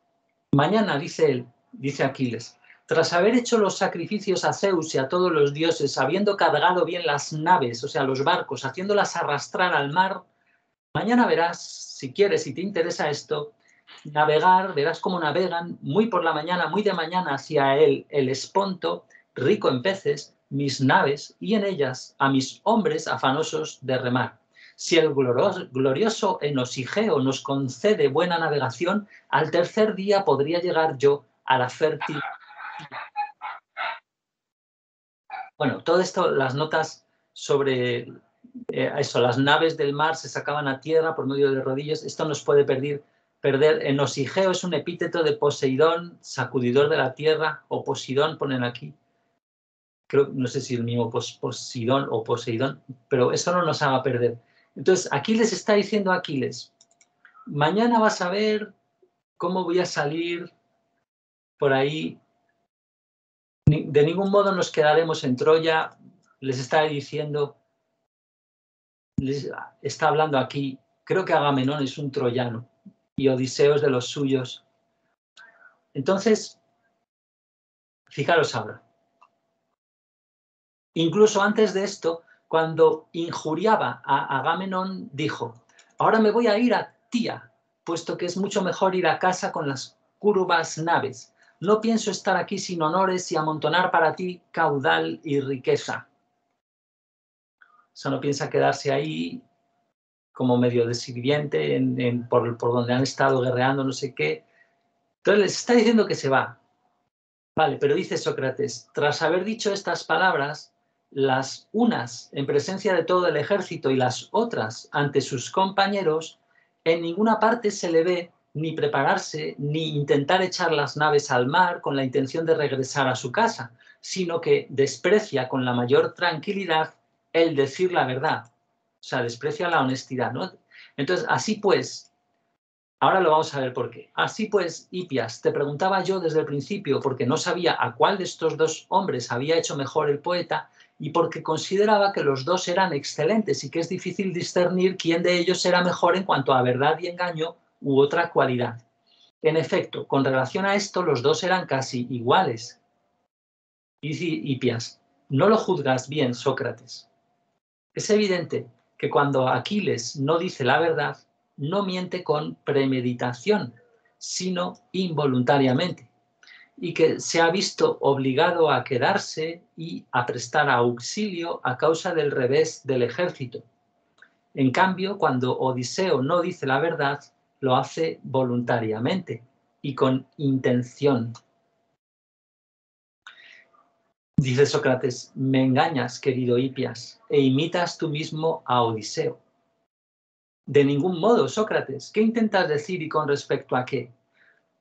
Mañana, dice él, dice Aquiles, tras haber hecho los sacrificios a Zeus y a todos los dioses, habiendo cargado bien las naves, o sea, los barcos, haciéndolas arrastrar al mar, mañana verás, si quieres, si te interesa esto, navegar, verás cómo navegan muy por la mañana, muy de mañana hacia el Esponto, rico en peces, mis naves y en ellas a mis hombres afanosos de remar. Si el glorioso Enosigeo nos concede buena navegación, al tercer día podría llegar yo a la fértil. Bueno, todo esto, las notas sobre eso, las naves del mar se sacaban a tierra por medio de rodillos, esto nos puede perder. Enosigeo es un epíteto de Poseidón, sacudidor de la tierra, o Posidón ponen aquí. Creo, no sé si el mismo Posidón o Poseidón, pero eso no nos haga perder. Entonces, aquí les está diciendo Aquiles, mañana vas a ver cómo voy a salir por ahí. De ningún modo nos quedaremos en Troya. Les está diciendo, les está hablando aquí, creo que Agamenón es un troyano y Odiseo es de los suyos. Entonces, fijaros ahora. Incluso antes de esto, cuando injuriaba a Agamenón, dijo, ahora me voy a ir a Tía, puesto que es mucho mejor ir a casa con las curvas naves. No pienso estar aquí sin honores y amontonar para ti caudal y riqueza. O sea, no piensa quedarse ahí como medio de sirviente por donde han estado guerreando, no sé qué. Entonces les está diciendo que se va. Vale, pero dice Sócrates, tras haber dicho estas palabras, las unas en presencia de todo el ejército y las otras ante sus compañeros, en ninguna parte se le ve ni prepararse ni intentar echar las naves al mar con la intención de regresar a su casa, sino que desprecia con la mayor tranquilidad el decir la verdad. O sea, desprecia la honestidad, ¿no? Entonces, así pues, ahora lo vamos a ver por qué. Así pues, Hipias, te preguntaba yo desde el principio porque no sabía a cuál de estos dos hombres había hecho mejor el poeta y porque consideraba que los dos eran excelentes y que es difícil discernir quién de ellos era mejor en cuanto a verdad y engaño u otra cualidad. En efecto, con relación a esto, los dos eran casi iguales. Dice Hipias, no lo juzgas bien, Sócrates. Es evidente que cuando Aquiles no dice la verdad, no miente con premeditación, sino involuntariamente, y que se ha visto obligado a quedarse y a prestar auxilio a causa del revés del ejército. En cambio, cuando Odiseo no dice la verdad, lo hace voluntariamente y con intención. Dice Sócrates, me engañas, querido Hipias, e imitas tú mismo a Odiseo. De ningún modo, Sócrates. ¿Qué intentas decir y con respecto a qué?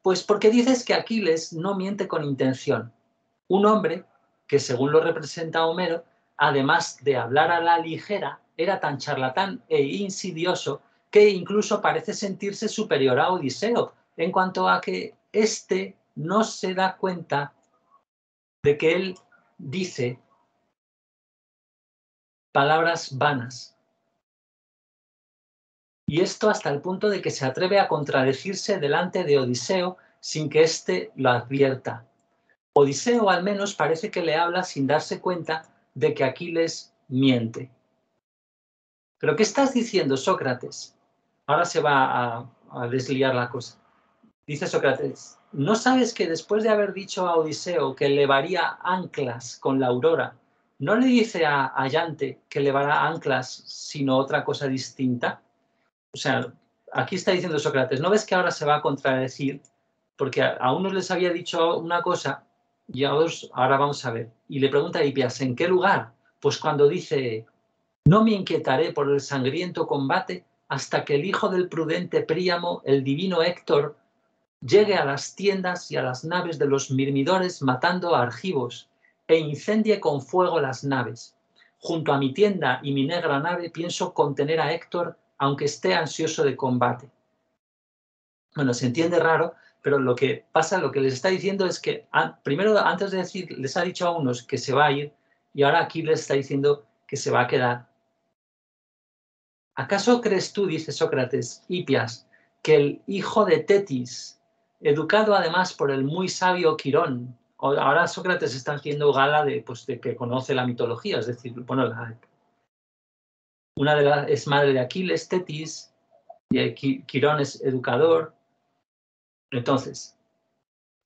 Pues porque dices que Aquiles no miente con intención. Un hombre que, según lo representa Homero, además de hablar a la ligera, era tan charlatán e insidioso que incluso parece sentirse superior a Odiseo, en cuanto a que éste no se da cuenta de que él dice palabras vanas. y esto hasta el punto de que se atreve a contradecirse delante de Odiseo sin que éste lo advierta. Odiseo al menos parece que le habla sin darse cuenta de que Aquiles miente. ¿Pero qué estás diciendo, Sócrates? Ahora se va a desliar la cosa. Dice Sócrates, ¿no sabes que después de haber dicho a Odiseo que levaría anclas con la aurora, no le dice a Yante que levará anclas sino otra cosa distinta? O sea, aquí está diciendo Sócrates, ¿no ves que ahora se va a contradecir? Porque a unos les había dicho una cosa y a otros ahora vamos a ver. Y le pregunta a Hipias, ¿en qué lugar? Pues cuando dice, no me inquietaré por el sangriento combate hasta que el hijo del prudente Príamo, el divino Héctor, llegue a las tiendas y a las naves de los mirmidores matando a argivos e incendie con fuego las naves. Junto a mi tienda y mi negra nave pienso contener a Héctor, aunque esté ansioso de combate. Bueno, se entiende raro, pero lo que pasa, lo que les está diciendo es que primero, antes de decir, les ha dicho a unos que se va a ir y ahora aquí les está diciendo que se va a quedar. ¿Acaso crees tú, dice Sócrates, Hipias, que el hijo de Tetis, educado además por el muy sabio Quirón, ahora Sócrates está haciendo gala de que conoce la mitología, es decir, bueno, es madre de Aquiles, Tetis, y Quirón es educador. Entonces,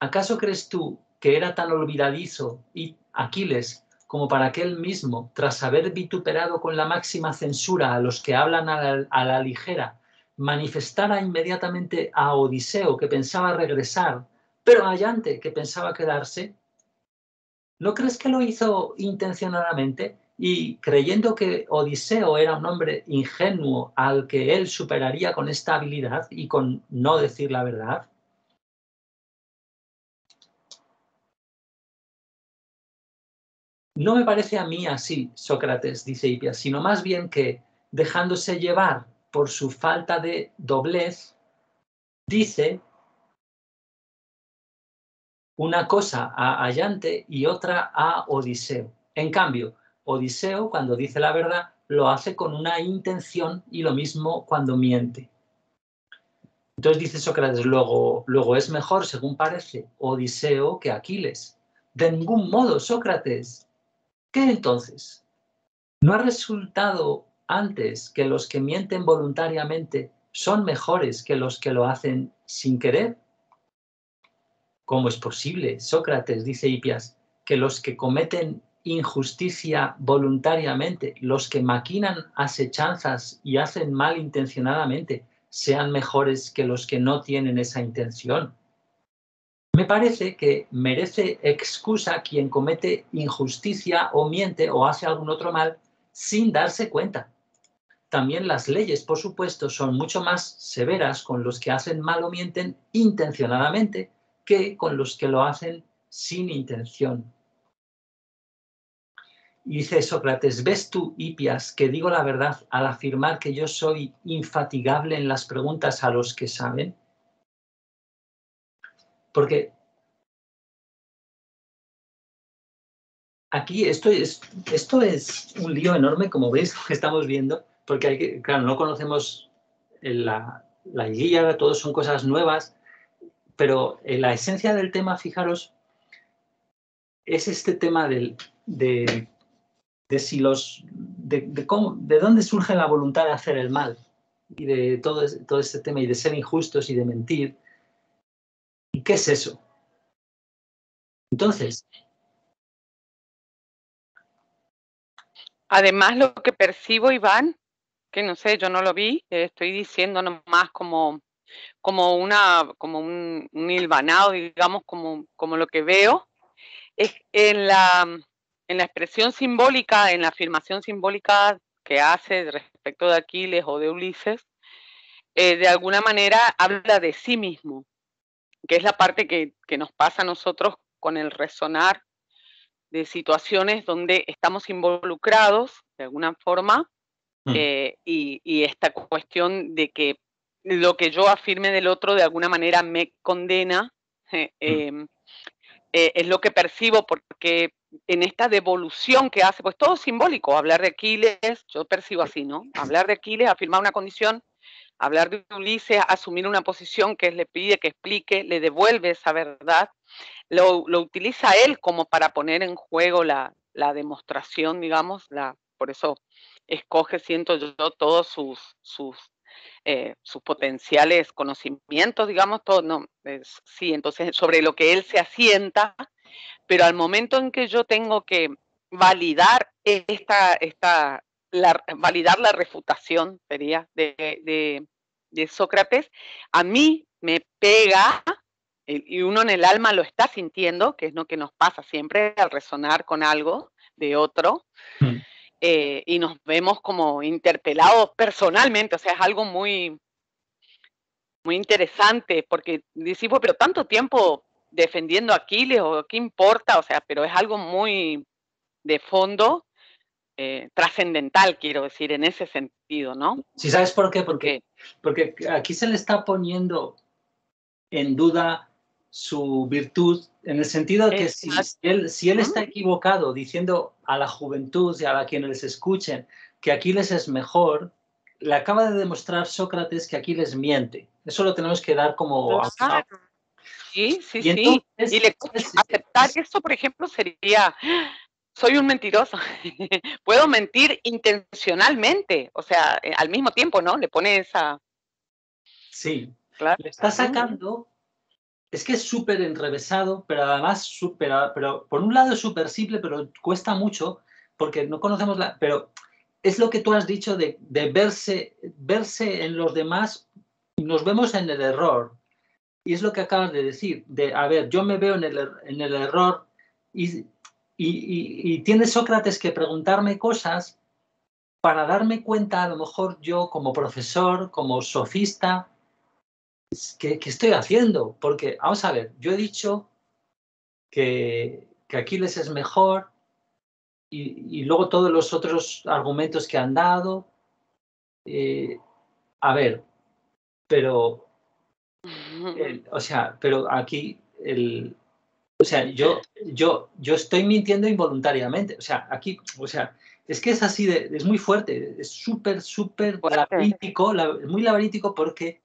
¿acaso crees tú que era tan olvidadizo y Aquiles como para que él mismo, tras haber vituperado con la máxima censura a los que hablan a la ligera, manifestara inmediatamente a Odiseo que pensaba regresar, pero a Yante que pensaba quedarse? ¿No crees que lo hizo intencionadamente y creyendo que Odiseo era un hombre ingenuo al que él superaría con esta habilidad y con no decir la verdad? No me parece a mí así, Sócrates, dice Hipias, sino más bien que, dejándose llevar por su falta de doblez, dice una cosa a Yante y otra a Odiseo. En cambio, Odiseo, cuando dice la verdad, lo hace con una intención y lo mismo cuando miente. Entonces dice Sócrates, luego es mejor, según parece, Odiseo que Aquiles. De ningún modo, Sócrates. ¿Qué entonces? ¿No ha resultado antes que los que mienten voluntariamente son mejores que los que lo hacen sin querer? ¿Cómo es posible, Sócrates, dice Hipias, que los que cometen injusticia voluntariamente, los que maquinan asechanzas y hacen mal intencionadamente, sean mejores que los que no tienen esa intención? Me parece que merece excusa quien comete injusticia o miente o hace algún otro mal sin darse cuenta. También las leyes, por supuesto, son mucho más severas con los que hacen mal o mienten intencionadamente que con los que lo hacen sin intención. Y dice Sócrates, ¿ves tú, Hipias, que digo la verdad al afirmar que yo soy infatigable en las preguntas a los que saben? Porque aquí esto es un lío enorme, como veis, que estamos viendo, porque claro, no conocemos la Ilíada, todo son cosas nuevas, pero la esencia del tema, fijaros, es este tema de dónde surge la voluntad de hacer el mal y de todo este tema y de ser injustos y de mentir. ¿Y qué es eso? Entonces, además, lo que percibo, Iván, que no sé, yo no lo vi, estoy diciendo nomás como un hilvanado, digamos, como lo que veo, es en la expresión simbólica, en la afirmación simbólica que hace respecto de Aquiles o de Ulises, de alguna manera habla de sí mismo, que es la parte que nos pasa a nosotros con el resonar de situaciones donde estamos involucrados de alguna forma, y esta cuestión de que lo que yo afirme del otro de alguna manera me condena, es lo que percibo, porque en esta devolución que hace, pues todo es simbólico, hablar de Aquiles, yo percibo así, ¿no? Hablar de Aquiles, afirmar una condición, hablar de Ulises, asumir una posición que le pide que explique, le devuelve esa verdad, lo utiliza él como para poner en juego la demostración, digamos, por eso escoge, siento yo, todos sus potenciales conocimientos, digamos, todo, no, sí, entonces sobre lo que él se asienta, pero al momento en que yo tengo que validar validar la refutación, sería, de Sócrates, a mí me pega, y uno en el alma lo está sintiendo, que es lo que nos pasa siempre al resonar con algo de otro, y nos vemos como interpelados personalmente, o sea, es algo muy, muy interesante, porque decimos, pero tanto tiempo defendiendo a Aquiles, o qué importa, o sea, pero es algo muy de fondo, trascendental, quiero decir, en ese sentido, ¿no? ¿Sí sabes por qué? Porque aquí se le está poniendo en duda su virtud, en el sentido de que si él está equivocado diciendo a la juventud y a quienes les escuchen que Aquiles es mejor, le acaba de demostrar Sócrates que Aquiles miente. Eso lo tenemos que dar como... Claro. Sí, sí, y entonces, sí. Y aceptar eso, por ejemplo, sería, soy un mentiroso. Puedo mentir intencionalmente, o sea, al mismo tiempo, ¿no? Le pone esa... Sí, claro. Le está sacando... Es que es súper enrevesado, pero además pero por un lado es súper simple, pero cuesta mucho porque no conocemos pero es lo que tú has dicho de verse en los demás y nos vemos en el error. Y es lo que acabas de decir, a ver, yo me veo en el error y tiene Sócrates que preguntarme cosas para darme cuenta, a lo mejor yo como profesor, como sofista, ¿qué estoy haciendo? Porque, vamos a ver, yo he dicho que Aquiles es mejor y luego todos los otros argumentos que han dado. A ver, pero, o sea, pero aquí, o sea, yo estoy mintiendo involuntariamente. O sea, aquí, o sea, es que es así, es muy fuerte, es súper laberíntico, muy laberíntico porque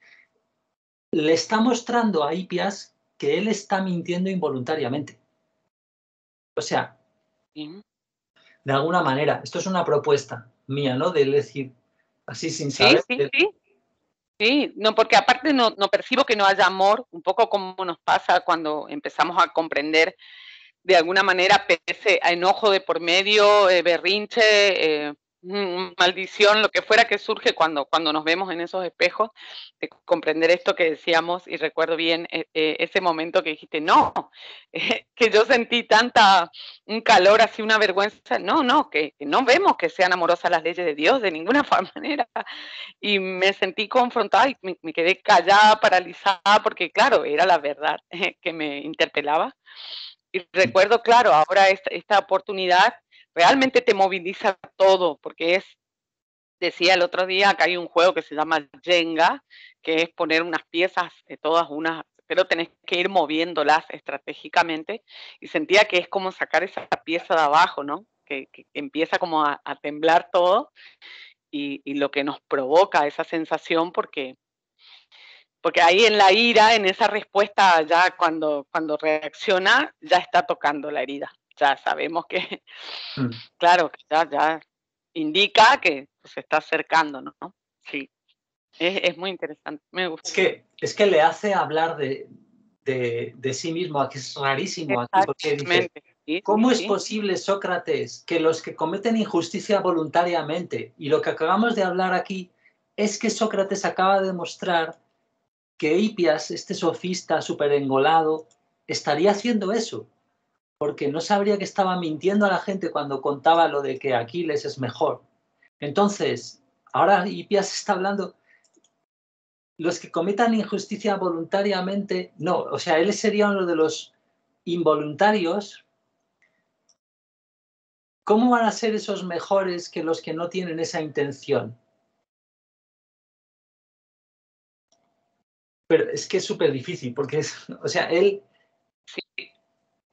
le está mostrando a Hipias que él está mintiendo involuntariamente. O sea, de alguna manera, esto es una propuesta mía, ¿no? De decir, así sin saber. Sí, no, porque aparte no percibo que no haya amor, un poco como nos pasa cuando empezamos a comprender de alguna manera, pese a enojo de por medio, berrinche, maldición, lo que fuera que surge cuando nos vemos en esos espejos, de comprender esto que decíamos, y recuerdo bien ese momento que dijiste, no, que yo sentí un calor así, una vergüenza, no, que no vemos que sean amorosas las leyes de Dios de ninguna manera, y me sentí confrontada y me quedé callada, paralizada, porque claro, era la verdad que me interpelaba. Y recuerdo, claro, ahora esta oportunidad realmente te moviliza todo, porque decía el otro día que hay un juego que se llama Jenga, que es poner unas piezas, pero tenés que ir moviéndolas estratégicamente, y sentía que es como sacar esa pieza de abajo, ¿no? Que empieza como a temblar todo, y lo que nos provoca esa sensación, porque ahí en la ira, en esa respuesta, ya cuando reacciona, ya está tocando la herida. Ya sabemos que, claro, que ya indica que se está acercando, ¿no? Sí, es muy interesante, me gusta. Es que le hace hablar de sí mismo, que es rarísimo aquí, porque dice, ¿cómo es posible, Sócrates, que los que cometen injusticia voluntariamente, y lo que acabamos de hablar aquí, es que Sócrates acaba de demostrar que Hipias, este sofista súper engolado, estaría haciendo eso, porque no sabría que estaba mintiendo a la gente cuando contaba lo de que Aquiles es mejor. Entonces, ahora Hipias está hablando, los que cometan injusticia voluntariamente, no, o sea, él sería uno de los involuntarios. ¿Cómo van a ser esos mejores que los que no tienen esa intención? Pero es que es súper difícil, porque o sea, él,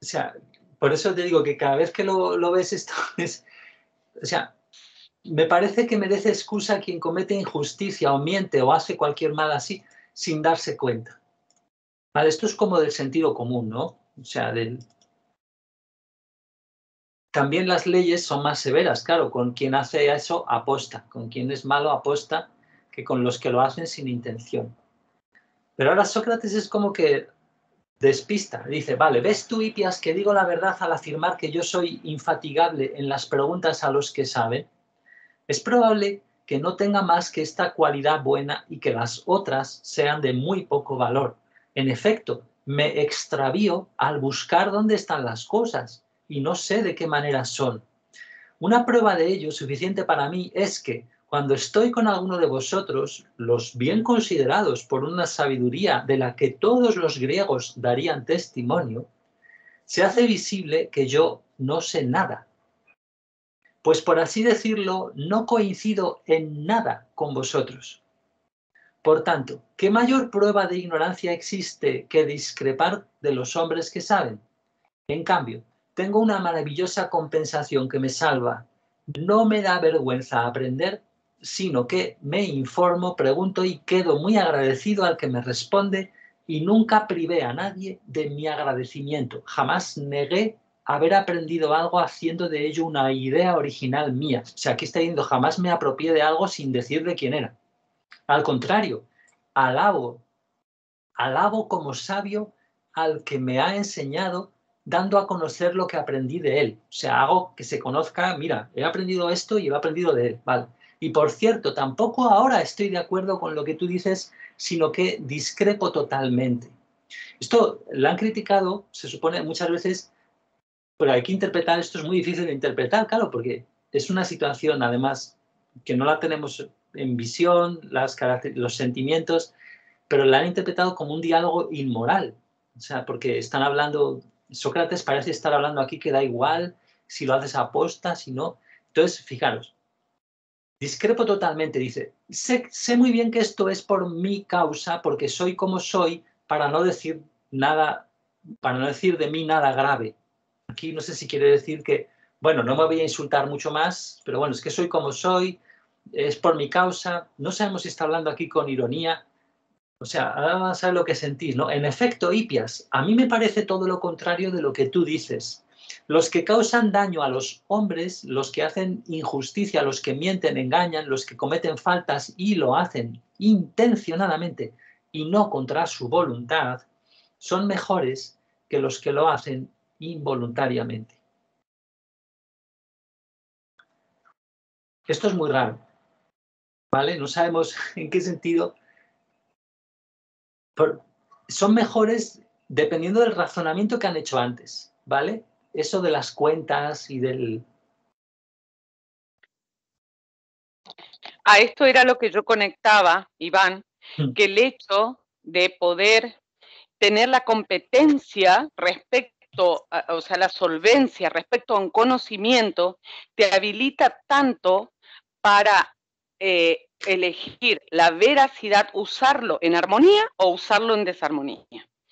o sea, por eso te digo que cada vez que lo ves esto es, o sea, me parece que merece excusa quien comete injusticia o miente o hace cualquier mal así sin darse cuenta. Vale, esto es como del sentido común, ¿no? O sea, también las leyes son más severas, claro, con quien hace eso aposta, con quien es malo aposta, que con los que lo hacen sin intención. Pero ahora Sócrates es como que despista, dice, vale, ¿ves tú, Hipias, que digo la verdad al afirmar que yo soy infatigable en las preguntas a los que saben? Es probable que no tenga más que esta cualidad buena y que las otras sean de muy poco valor. En efecto, me extravío al buscar dónde están las cosas y no sé de qué manera son. Una prueba de ello suficiente para mí es que cuando estoy con alguno de vosotros, los bien considerados por una sabiduría de la que todos los griegos darían testimonio, se hace visible que yo no sé nada. Pues por así decirlo, no coincido en nada con vosotros. Por tanto, ¿qué mayor prueba de ignorancia existe que discrepar de los hombres que saben? En cambio, tengo una maravillosa compensación que me salva. No me da vergüenza aprender, sino que me informo, pregunto y quedo muy agradecido al que me responde y nunca privé a nadie de mi agradecimiento. Jamás negué haber aprendido algo haciendo de ello una idea original mía. O sea, aquí está diciendo, jamás me apropié de algo sin decir de quién era. Al contrario, alabo como sabio al que me ha enseñado, dando a conocer lo que aprendí de él. O sea, hago que se conozca, mira, he aprendido esto y he aprendido de él. Vale. Y por cierto, tampoco ahora estoy de acuerdo con lo que tú dices, sino que discrepo totalmente. Esto lo han criticado, se supone muchas veces, pero hay que interpretar, esto es muy difícil de interpretar, claro, porque es una situación, además, que no la tenemos en visión, los sentimientos, pero la han interpretado como un diálogo inmoral. O sea, porque están hablando, Sócrates parece estar hablando aquí que da igual si lo haces a posta, si no. Entonces, fijaros, discrepo totalmente, dice, sé muy bien que esto es por mi causa, porque soy como soy, para no decir nada, para no decir de mí nada grave. Aquí no sé si quiere decir que, bueno, no me voy a insultar mucho más, pero bueno, es que soy como soy, es por mi causa. No sabemos si está hablando aquí con ironía. O sea, ahora vas a ver lo que sentís, ¿no? En efecto, Hipias, a mí me parece todo lo contrario de lo que tú dices. Los que causan daño a los hombres, los que hacen injusticia, los que mienten, engañan, los que cometen faltas y lo hacen intencionadamente y no contra su voluntad, son mejores que los que lo hacen involuntariamente. Esto es muy raro, ¿vale? No sabemos en qué sentido. Son mejores dependiendo del razonamiento que han hecho antes, ¿vale? Eso de las cuentas y del... A esto era lo que yo conectaba, Iván, que el hecho de poder tener la competencia respecto, o sea, la solvencia respecto a un conocimiento, te habilita tanto para elegir la veracidad, usarlo en armonía o usarlo en desarmonía.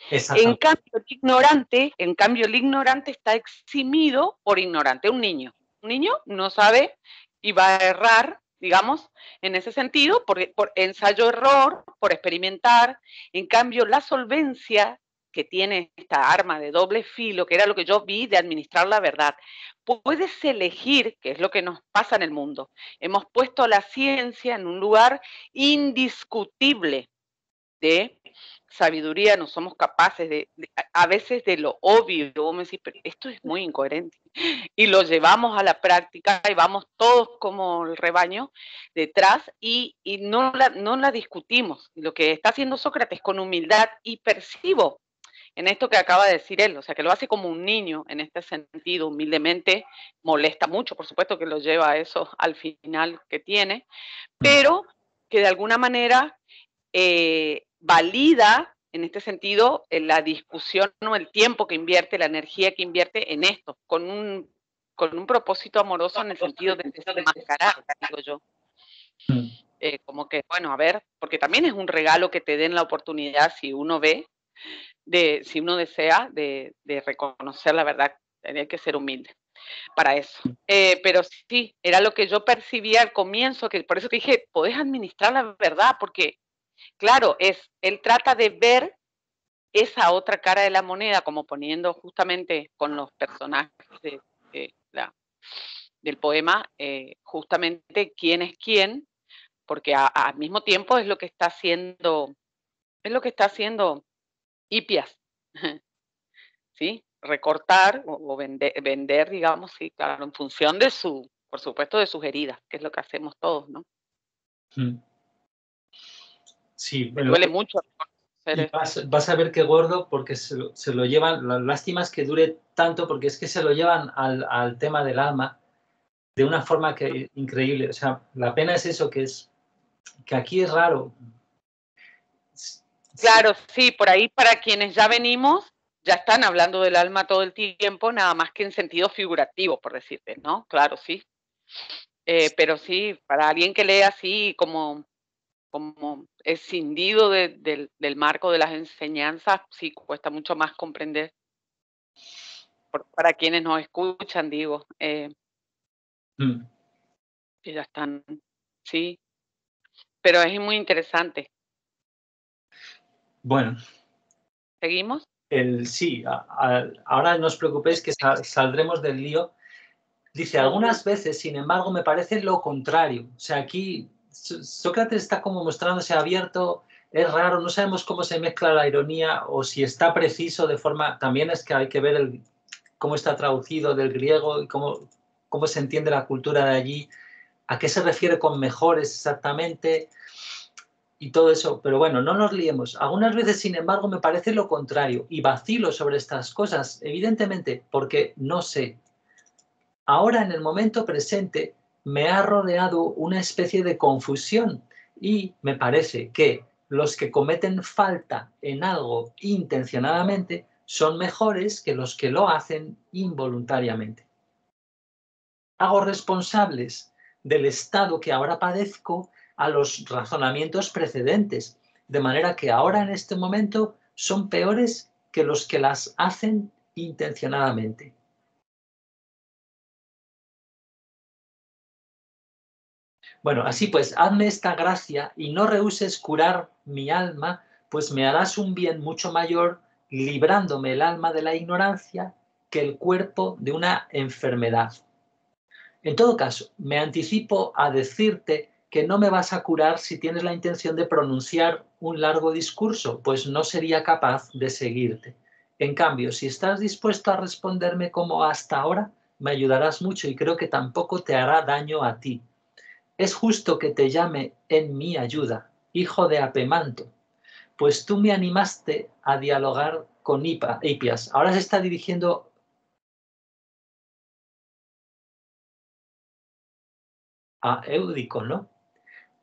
En cambio, el ignorante está eximido por ignorante. Un niño no sabe y va a errar, digamos, en ese sentido, por ensayo-error, por experimentar. En cambio, la solvencia que tiene esta arma de doble filo, que era lo que yo vi de administrar la verdad, puedes elegir, que es lo que nos pasa en el mundo. Hemos puesto la ciencia en un lugar indiscutible de sabiduría, no somos capaces a veces de lo obvio, vos me decís, pero esto es muy incoherente, y lo llevamos a la práctica y vamos todos como el rebaño detrás y no la discutimos. Lo que está haciendo Sócrates con humildad, y percibo en esto que acaba de decir él, o sea, que lo hace como un niño en este sentido, humildemente, molesta mucho, por supuesto que lo lleva a eso al final que tiene, pero que de alguna manera valida en este sentido la discusión o el tiempo que invierte, la energía que invierte en esto, con un propósito amoroso en el sentido de desenmascarar, digo yo. Como que, bueno, a ver, porque también es un regalo que te den la oportunidad, si uno ve, si uno desea, de reconocer la verdad, hay que ser humilde. para eso. Pero sí, era lo que yo percibía al comienzo, que por eso que dije, podés administrar la verdad, porque, claro, él trata de ver esa otra cara de la moneda, como poniendo justamente con los personajes del poema, justamente quién es quién, porque al mismo tiempo es lo que está haciendo Hipias, ¿sí? Recortar o vender, digamos, sí, claro, en función de por supuesto, de sus heridas, que es lo que hacemos todos, ¿no? Sí, me duele mucho. Y vas a ver qué gordo, porque se lo llevan, la lástima es que dure tanto, porque es que se lo llevan al tema del alma de una forma increíble. O sea, la pena es eso, que aquí es raro. Claro, sí, por ahí para quienes ya venimos, ya están hablando del alma todo el tiempo, nada más que en sentido figurativo, por decirte, ¿no? Claro, sí. Pero sí, para alguien que lee así como escindido del marco de las enseñanzas, sí cuesta mucho más comprender. Para quienes nos escuchan, digo, que ya están, sí. Pero es muy interesante. Bueno. ¿Seguimos? Sí, ahora no os preocupéis que saldremos del lío. Dice, algunas veces, sin embargo, me parece lo contrario. O sea, aquí Sócrates está como mostrándose abierto, es raro, no sabemos cómo se mezcla la ironía o si está preciso de forma... También es que hay que ver cómo está traducido del griego y cómo se entiende la cultura de allí, a qué se refiere con mejores exactamente y todo eso. Pero bueno, no nos liemos. Algunas veces, sin embargo, me parece lo contrario y vacilo sobre estas cosas, evidentemente, porque no sé. Ahora, en el momento presente, me ha rodeado una especie de confusión y me parece que los que cometen falta en algo intencionadamente son mejores que los que lo hacen involuntariamente. Hago responsables del estado que ahora padezco a los razonamientos precedentes, de manera que ahora en este momento son peores que los que las hacen intencionadamente. Bueno, así pues, hazme esta gracia y no rehuses curar mi alma, pues me harás un bien mucho mayor librándome el alma de la ignorancia que el cuerpo de una enfermedad. En todo caso, me anticipo a decirte que no me vas a curar si tienes la intención de pronunciar un largo discurso, pues no sería capaz de seguirte. En cambio, si estás dispuesto a responderme como hasta ahora, me ayudarás mucho y creo que tampoco te hará daño a ti. Es justo que te llame en mi ayuda, hijo de Apemanto, pues tú me animaste a dialogar con Hipias. Ahora se está dirigiendo a Éudico, ¿no?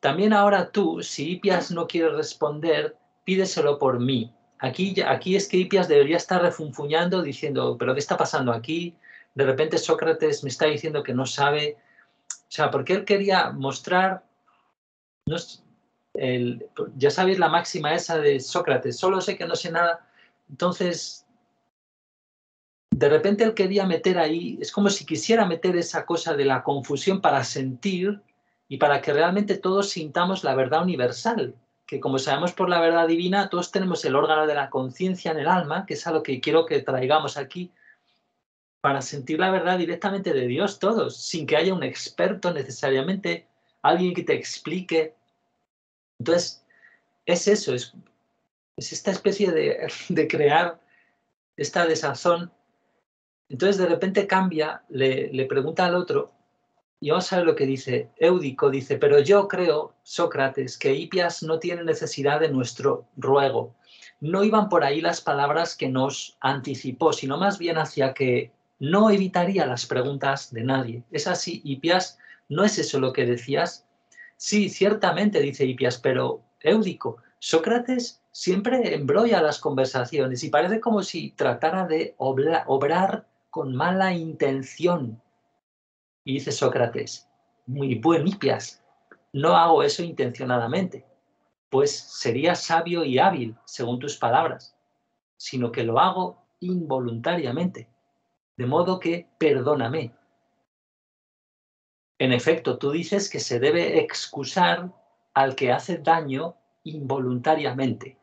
También ahora tú, si Hipias no quiere responder, pídeselo por mí. Aquí es que Hipias debería estar refunfuñando diciendo, ¿pero qué está pasando aquí? De repente Sócrates me está diciendo que no sabe. O sea, porque él quería mostrar... ya sabéis la máxima esa de Sócrates, solo sé que no sé nada. Entonces, de repente él quería meter ahí, es como si quisiera meter esa cosa de la confusión para sentir y para que realmente todos sintamos la verdad universal, que como sabemos por la verdad divina, todos tenemos el órgano de la conciencia en el alma, que es a lo que quiero que traigamos aquí, para sentir la verdad directamente de Dios todos, sin que haya un experto necesariamente, alguien que te explique. Entonces, es eso, es esta especie de crear esta desazón. Entonces de repente cambia, le pregunta al otro, y vamos a ver lo que dice. Éudico dice, pero yo creo, Sócrates, que Hipias no tiene necesidad de nuestro ruego. No iban por ahí las palabras que nos anticipó, sino más bien hacia que no evitaría las preguntas de nadie. ¿Es así, Hipias? ¿No es eso lo que decías? Sí, ciertamente, dice Hipias, pero Éudico, Sócrates siempre embrolla las conversaciones y parece como si tratara de obrar con mala intención. Y dice Sócrates, muy buen Hipias, no hago eso intencionadamente, pues sería sabio y hábil, según tus palabras, sino que lo hago involuntariamente. De modo que perdóname. En efecto, tú dices que se debe excusar al que hace daño involuntariamente.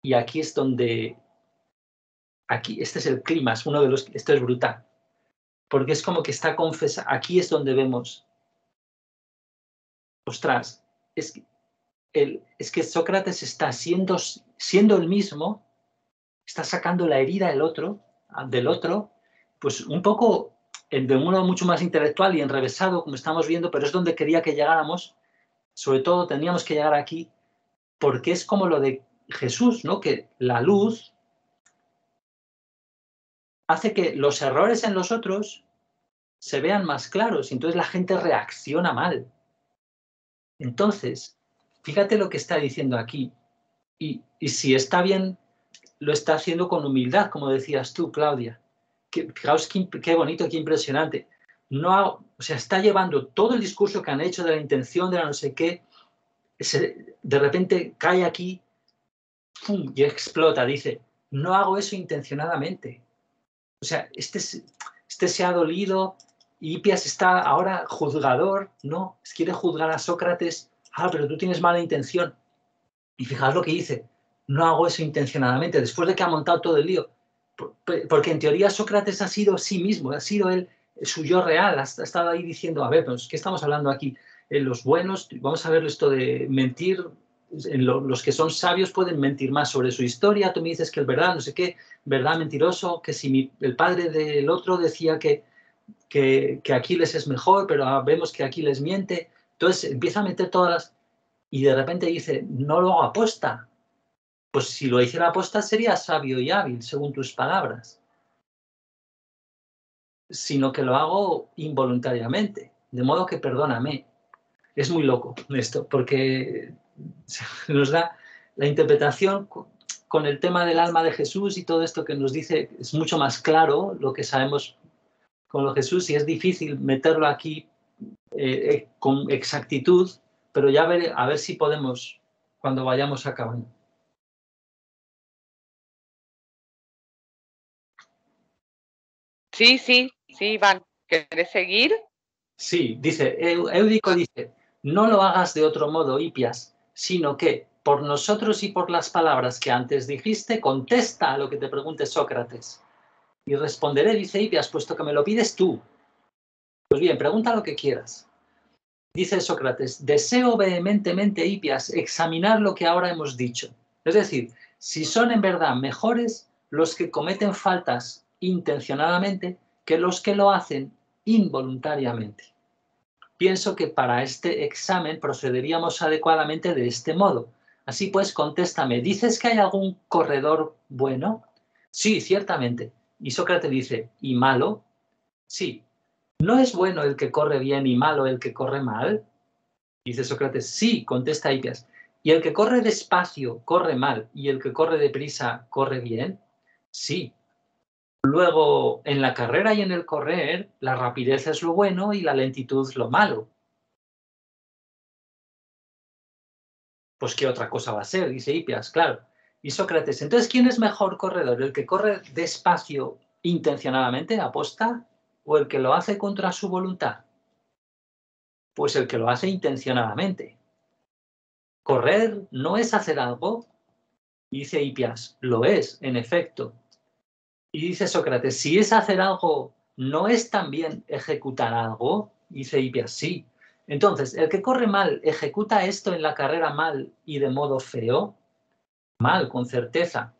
Y aquí es donde, este es el clímax, esto es brutal. Porque es como que está confesando, aquí es donde vemos, ostras, es que Sócrates está siendo el mismo, está sacando la herida del otro, pues un poco de un modo mucho más intelectual y enrevesado, como estamos viendo, pero es donde quería que llegáramos. Sobre todo teníamos que llegar aquí, porque es como lo de Jesús, ¿no? Que la luz hace que los errores en los otros se vean más claros y entonces la gente reacciona mal. Entonces, fíjate lo que está diciendo aquí. Y si está bien, lo está haciendo con humildad, como decías tú, Claudia. Fijaos qué bonito, qué impresionante. O sea, está llevando todo el discurso que han hecho de la intención, de la no sé qué, de repente cae aquí, ¡pum!, y explota. Dice, no hago eso intencionadamente. O sea, este se ha dolido, y Hipias está ahora juzgador, ¿no? Quiere juzgar a Sócrates. Pero tú tienes mala intención. Y fijaos lo que dice, no hago eso intencionadamente, después de que ha montado todo el lío. Porque en teoría Sócrates ha sido sí mismo, ha sido él, su yo real, ha estado ahí diciendo, a ver, pues, ¿qué estamos hablando aquí? Los buenos, vamos a ver esto de mentir, los que son sabios pueden mentir más sobre su historia, tú me dices que es verdad, no sé qué, verdad, mentiroso, que si el padre del otro decía que Aquiles es mejor, pero vemos que Aquiles miente, entonces empieza a meter todas las... Y de repente dice, no lo hago aposta. Pues si lo hiciera aposta sería sabio y hábil, según tus palabras. Sino que lo hago involuntariamente. De modo que perdóname. Es muy loco esto, porque nos da la interpretación con el tema del alma de Jesús y todo esto que nos dice, es mucho más claro lo que sabemos con lo Jesús y es difícil meterlo aquí con exactitud, pero ya a ver si podemos cuando vayamos acabando. Sí, Iván. ¿Querés seguir? Sí, dice, Éudico dice, no lo hagas de otro modo, Hipias, sino que por nosotros y por las palabras que antes dijiste, contesta a lo que te pregunte Sócrates. Y responderé, dice Hipias, puesto que me lo pides tú. Pues bien, pregunta lo que quieras. Dice Sócrates, deseo vehementemente, Hipias, examinar lo que ahora hemos dicho. Es decir, si son en verdad mejores los que cometen faltas intencionadamente que los que lo hacen involuntariamente. Pienso que para este examen procederíamos adecuadamente de este modo. Así pues, contéstame, ¿dices que hay algún corredor bueno? Sí, ciertamente. Y Sócrates dice, ¿y malo? Sí. ¿No es bueno el que corre bien y malo el que corre mal? Dice Sócrates, sí, contesta Hipias. ¿Y el que corre despacio corre mal y el que corre deprisa corre bien? Sí. Luego, en la carrera y en el correr, la rapidez es lo bueno y la lentitud lo malo. Pues ¿qué otra cosa va a ser? Dice Hipias, claro. Y Sócrates, entonces, ¿quién es mejor corredor? ¿El que corre despacio intencionadamente, aposta, o el que lo hace contra su voluntad? Pues el que lo hace intencionadamente. Correr no es hacer algo. Y dice Hipias, lo es, en efecto. Y dice Sócrates, si es hacer algo, ¿no es también ejecutar algo? Dice Hipias, sí. Entonces, ¿el que corre mal ejecuta esto en la carrera mal y de modo feo? Mal, con certeza.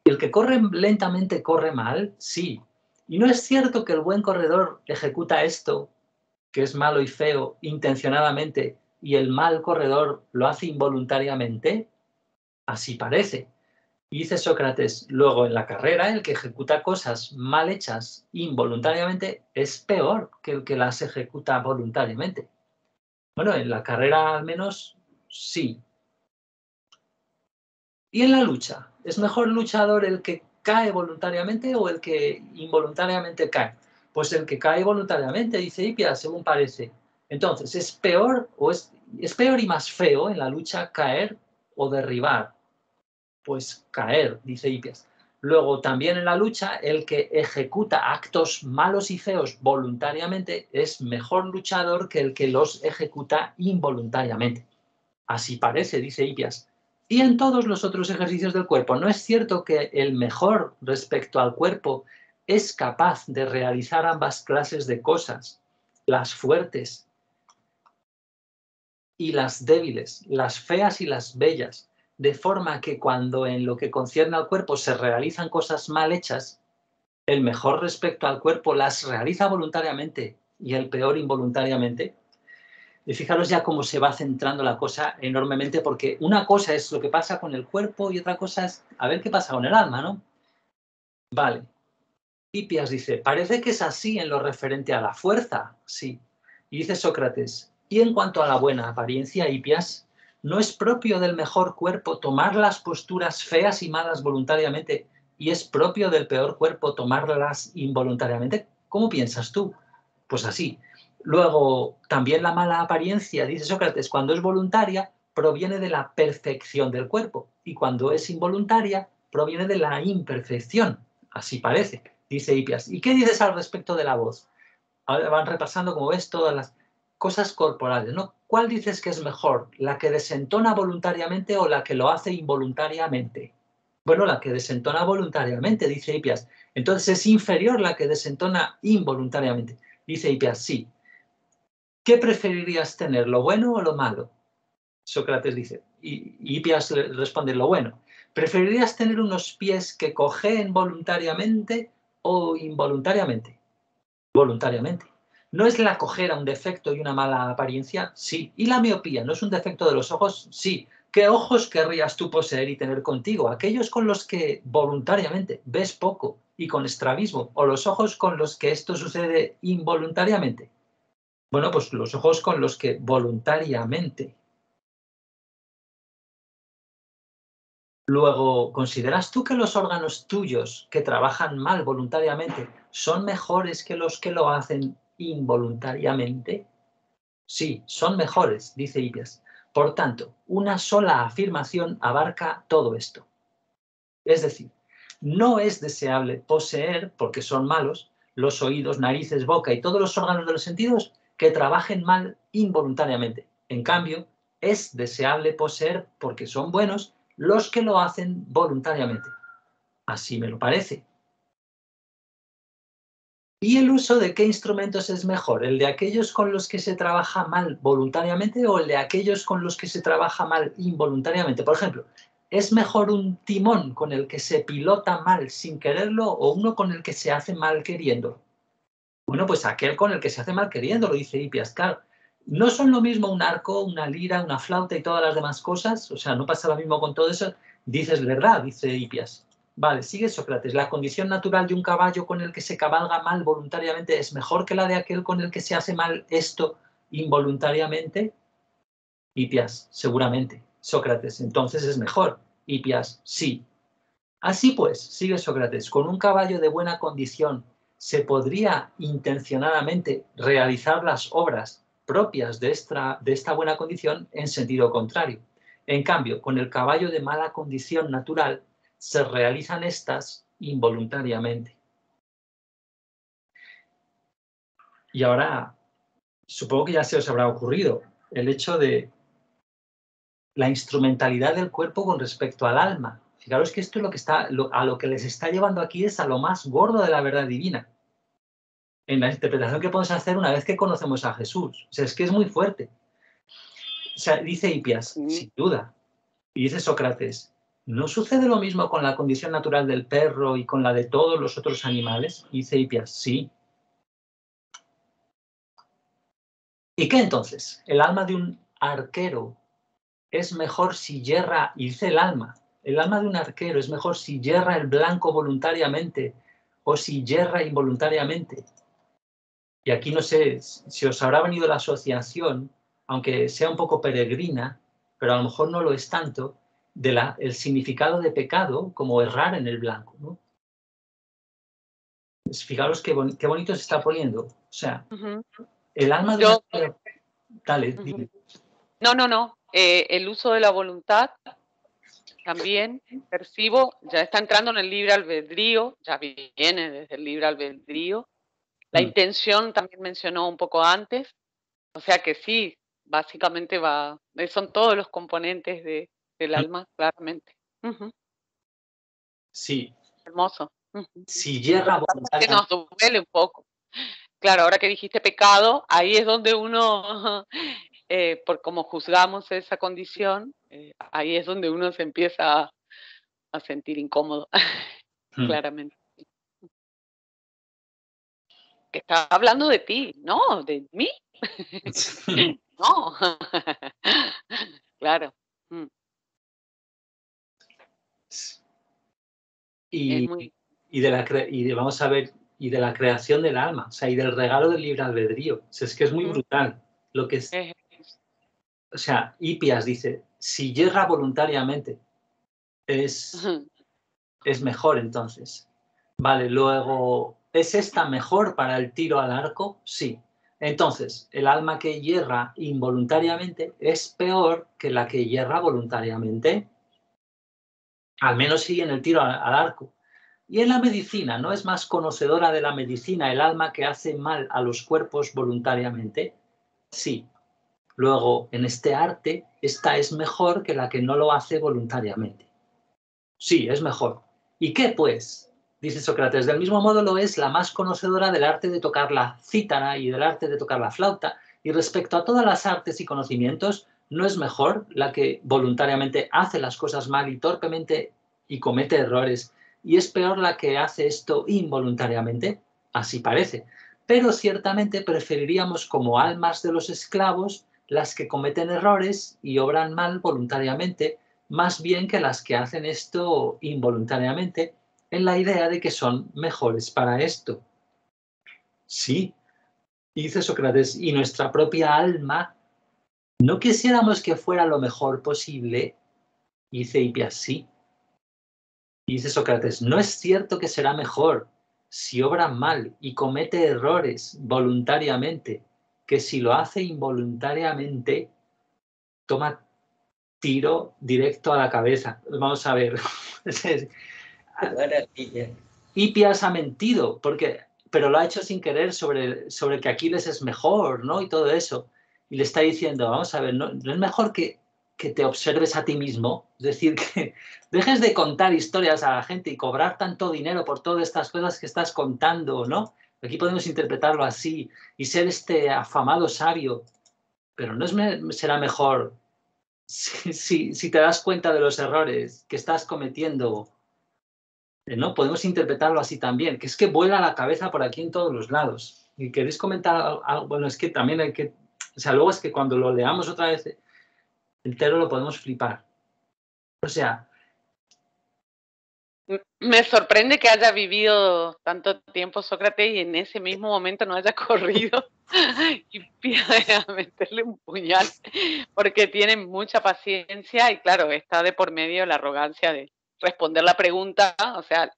¿Y el que corre lentamente corre mal? Sí. ¿Y no es cierto que el buen corredor ejecuta esto, que es malo y feo, intencionadamente, y el mal corredor lo hace involuntariamente? Así parece. Y dice Sócrates, luego en la carrera, el que ejecuta cosas mal hechas involuntariamente es peor que el que las ejecuta voluntariamente. Bueno, en la carrera al menos sí. ¿Y en la lucha? ¿Es mejor luchador el que cae voluntariamente o el que involuntariamente cae? Pues el que cae voluntariamente, dice Hipias, según parece. Entonces, ¿es peor es peor y más feo en la lucha caer o derribar? Pues caer, dice Hipias. Luego, también en la lucha, el que ejecuta actos malos y feos voluntariamente es mejor luchador que el que los ejecuta involuntariamente. Así parece, dice Hippias. Y en todos los otros ejercicios del cuerpo, ¿no es cierto que el mejor respecto al cuerpo es capaz de realizar ambas clases de cosas, las fuertes y las débiles, las feas y las bellas, de forma que cuando en lo que concierne al cuerpo se realizan cosas mal hechas, el mejor respecto al cuerpo las realiza voluntariamente y el peor involuntariamente? Y fijaros ya cómo se va centrando la cosa enormemente, porque una cosa es lo que pasa con el cuerpo y otra cosa es a ver qué pasa con el alma, ¿no? Vale. Hippias dice, parece que es así en lo referente a la fuerza, sí. Y dice Sócrates, y en cuanto a la buena apariencia, Hippias, ¿no es propio del mejor cuerpo tomar las posturas feas y malas voluntariamente y es propio del peor cuerpo tomarlas involuntariamente? ¿Cómo piensas tú? Pues así. Luego, también la mala apariencia, dice Sócrates, cuando es voluntaria, proviene de la perfección del cuerpo y cuando es involuntaria, proviene de la imperfección. Así parece, dice Hippias. ¿Y qué dices al respecto de la voz? Ahora van repasando, como ves, todas las cosas corporales, ¿no? ¿Cuál dices que es mejor? ¿La que desentona voluntariamente o la que lo hace involuntariamente? Bueno, la que desentona voluntariamente, dice Hippias. Entonces es inferior la que desentona involuntariamente. Dice Hippias, sí. ¿Qué preferirías tener, lo bueno o lo malo? Sócrates dice, y Hippias responde, lo bueno. ¿Preferirías tener unos pies que cojeen voluntariamente o involuntariamente? Voluntariamente. ¿No es la cojera un defecto y una mala apariencia? Sí. ¿Y la miopía no es un defecto de los ojos? Sí. ¿Qué ojos querrías tú poseer y tener contigo? ¿Aquellos con los que voluntariamente ves poco y con estrabismo o los ojos con los que esto sucede involuntariamente? Bueno, pues los ojos con los que voluntariamente. Luego, ¿consideras tú que los órganos tuyos que trabajan mal voluntariamente son mejores que los que lo hacen involuntariamente? Sí, son mejores, dice Hippias. Por tanto, una sola afirmación abarca todo esto. Es decir, no es deseable poseer, porque son malos, los oídos, narices, boca y todos los órganos de los sentidos que trabajen mal involuntariamente. En cambio, es deseable poseer, porque son buenos, los que lo hacen voluntariamente. Así me lo parece. ¿Y el uso de qué instrumentos es mejor? ¿El de aquellos con los que se trabaja mal voluntariamente o el de aquellos con los que se trabaja mal involuntariamente? Por ejemplo, ¿es mejor un timón con el que se pilota mal sin quererlo o uno con el que se hace mal queriéndolo? Bueno, pues aquel con el que se hace mal queriéndolo, dice Hippias. Claro, no son lo mismo un arco, una lira, una flauta y todas las demás cosas. O sea, no pasa lo mismo con todo eso. Dices verdad, dice Hippias. Vale, sigue Sócrates. La condición natural de un caballo con el que se cabalga mal voluntariamente es mejor que la de aquel con el que se hace mal esto involuntariamente. Hippias, seguramente. Sócrates, entonces es mejor. Hippias, sí. Así pues, sigue Sócrates, con un caballo de buena condición se podría intencionadamente realizar las obras propias de esta buena condición en sentido contrario. En cambio, con el caballo de mala condición natural se realizan estas involuntariamente. Y ahora, supongo que ya se os habrá ocurrido el hecho de la instrumentalidad del cuerpo con respecto al alma. Fijaros que esto es lo que a lo que les está llevando aquí es a lo más gordo de la verdad divina. En la interpretación que podemos hacer una vez que conocemos a Jesús. O sea, es que es muy fuerte. O sea, dice Hippias, sin duda. Y dice Sócrates, ¿no sucede lo mismo con la condición natural del perro y con la de todos los otros animales? Y dice Hippias, sí. ¿Y qué entonces? ¿El alma de un arquero es mejor si yerra, y dice el alma de un arquero es mejor si yerra el blanco voluntariamente o si yerra involuntariamente? Y aquí no sé si os habrá venido la asociación, aunque sea un poco peregrina, pero a lo mejor no lo es tanto, el significado de pecado como errar en el blanco, ¿no? Pues fijaros qué bonito se está poniendo. O sea, el alma de un arquero... Dale, dime. No. El uso de la voluntad también percibo, ya está entrando en el libre albedrío, ya viene desde el libre albedrío. La intención también mencionó un poco antes, o sea que sí, básicamente son todos los componentes del alma, claramente. Sí. Hermoso. Si yerra Que voluntariamente. nos duele un poco. Claro, ahora que dijiste pecado, ahí es donde uno, por cómo juzgamos esa condición, ahí es donde uno se empieza a sentir incómodo, claramente. Que está hablando de ti, ¿no? ¿De mí? No. Claro. Vamos a ver, y de la creación del alma, o sea, y del regalo del libre albedrío. O sea, es que es muy brutal lo que es. O sea, Hipias dice, si yerra voluntariamente, es mejor entonces. Vale, luego, ¿es esta mejor para el tiro al arco? Sí. Entonces, el alma que yerra involuntariamente es peor que la que yerra voluntariamente. Al menos sí en el tiro al arco. Y en la medicina, ¿no es más conocedora de la medicina el alma que hace mal a los cuerpos voluntariamente? Sí. Luego, en este arte, esta es mejor que la que no lo hace voluntariamente. Sí, es mejor. ¿Y qué, pues? Dice Sócrates, del mismo modo lo es la más conocedora del arte de tocar la cítara y del arte de tocar la flauta, y respecto a todas las artes y conocimientos, ¿no es mejor la que voluntariamente hace las cosas mal y torpemente y comete errores, y es peor la que hace esto involuntariamente? Así parece. Pero ciertamente preferiríamos como almas de los esclavos las que cometen errores y obran mal voluntariamente, más bien que las que hacen esto involuntariamente, en la idea de que son mejores para esto. Sí, dice Sócrates, y nuestra propia alma, ¿no quisiéramos que fuera lo mejor posible? Dice Hipias, sí. Y dice Sócrates, ¿no es cierto que será mejor si obra mal y comete errores voluntariamente, que si lo hace involuntariamente, toma tiro directo a la cabeza? Vamos a ver. Hipias ha mentido, pero lo ha hecho sin querer sobre que Aquiles es mejor, ¿no? Y todo eso. Y le está diciendo, vamos a ver, ¿no es mejor que te observes a ti mismo? Es decir, que dejes de contar historias a la gente y cobrar tanto dinero por todas estas cosas que estás contando, ¿no? Aquí podemos interpretarlo así y ser este afamado sabio. Pero ¿no será mejor si te das cuenta de los errores que estás cometiendo? ¿No? Podemos interpretarlo así también, que es que vuela la cabeza por aquí en todos los lados. ¿Y queréis comentar algo? Bueno, es que también hay que... O sea, luego es que cuando lo leamos otra vez entero lo podemos flipar. O sea... Me sorprende que haya vivido tanto tiempo Sócrates y en ese mismo momento no haya corrido y pida meterle un puñal, porque tiene mucha paciencia y claro, está de por medio la arrogancia de responder la pregunta, o sea,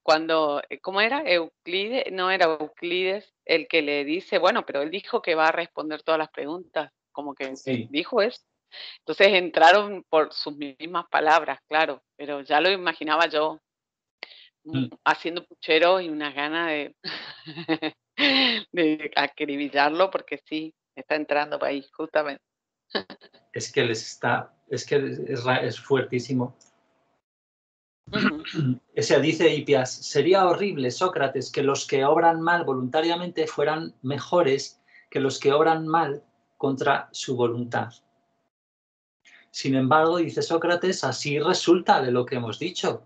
cuando, ¿cómo era? Euclides, no era Euclides el que le dice, bueno, pero él dijo que va a responder todas las preguntas, como que Sí. dijo eso. Entonces entraron por sus mismas palabras, claro, pero ya lo imaginaba yo haciendo puchero y unas ganas de, de acribillarlo porque sí, está entrando por ahí, justamente. Es que es fuertísimo. O sea, dice Hipias, sería horrible, Sócrates, que los que obran mal voluntariamente fueran mejores que los que obran mal contra su voluntad. Sin embargo, dice Sócrates, así resulta de lo que hemos dicho.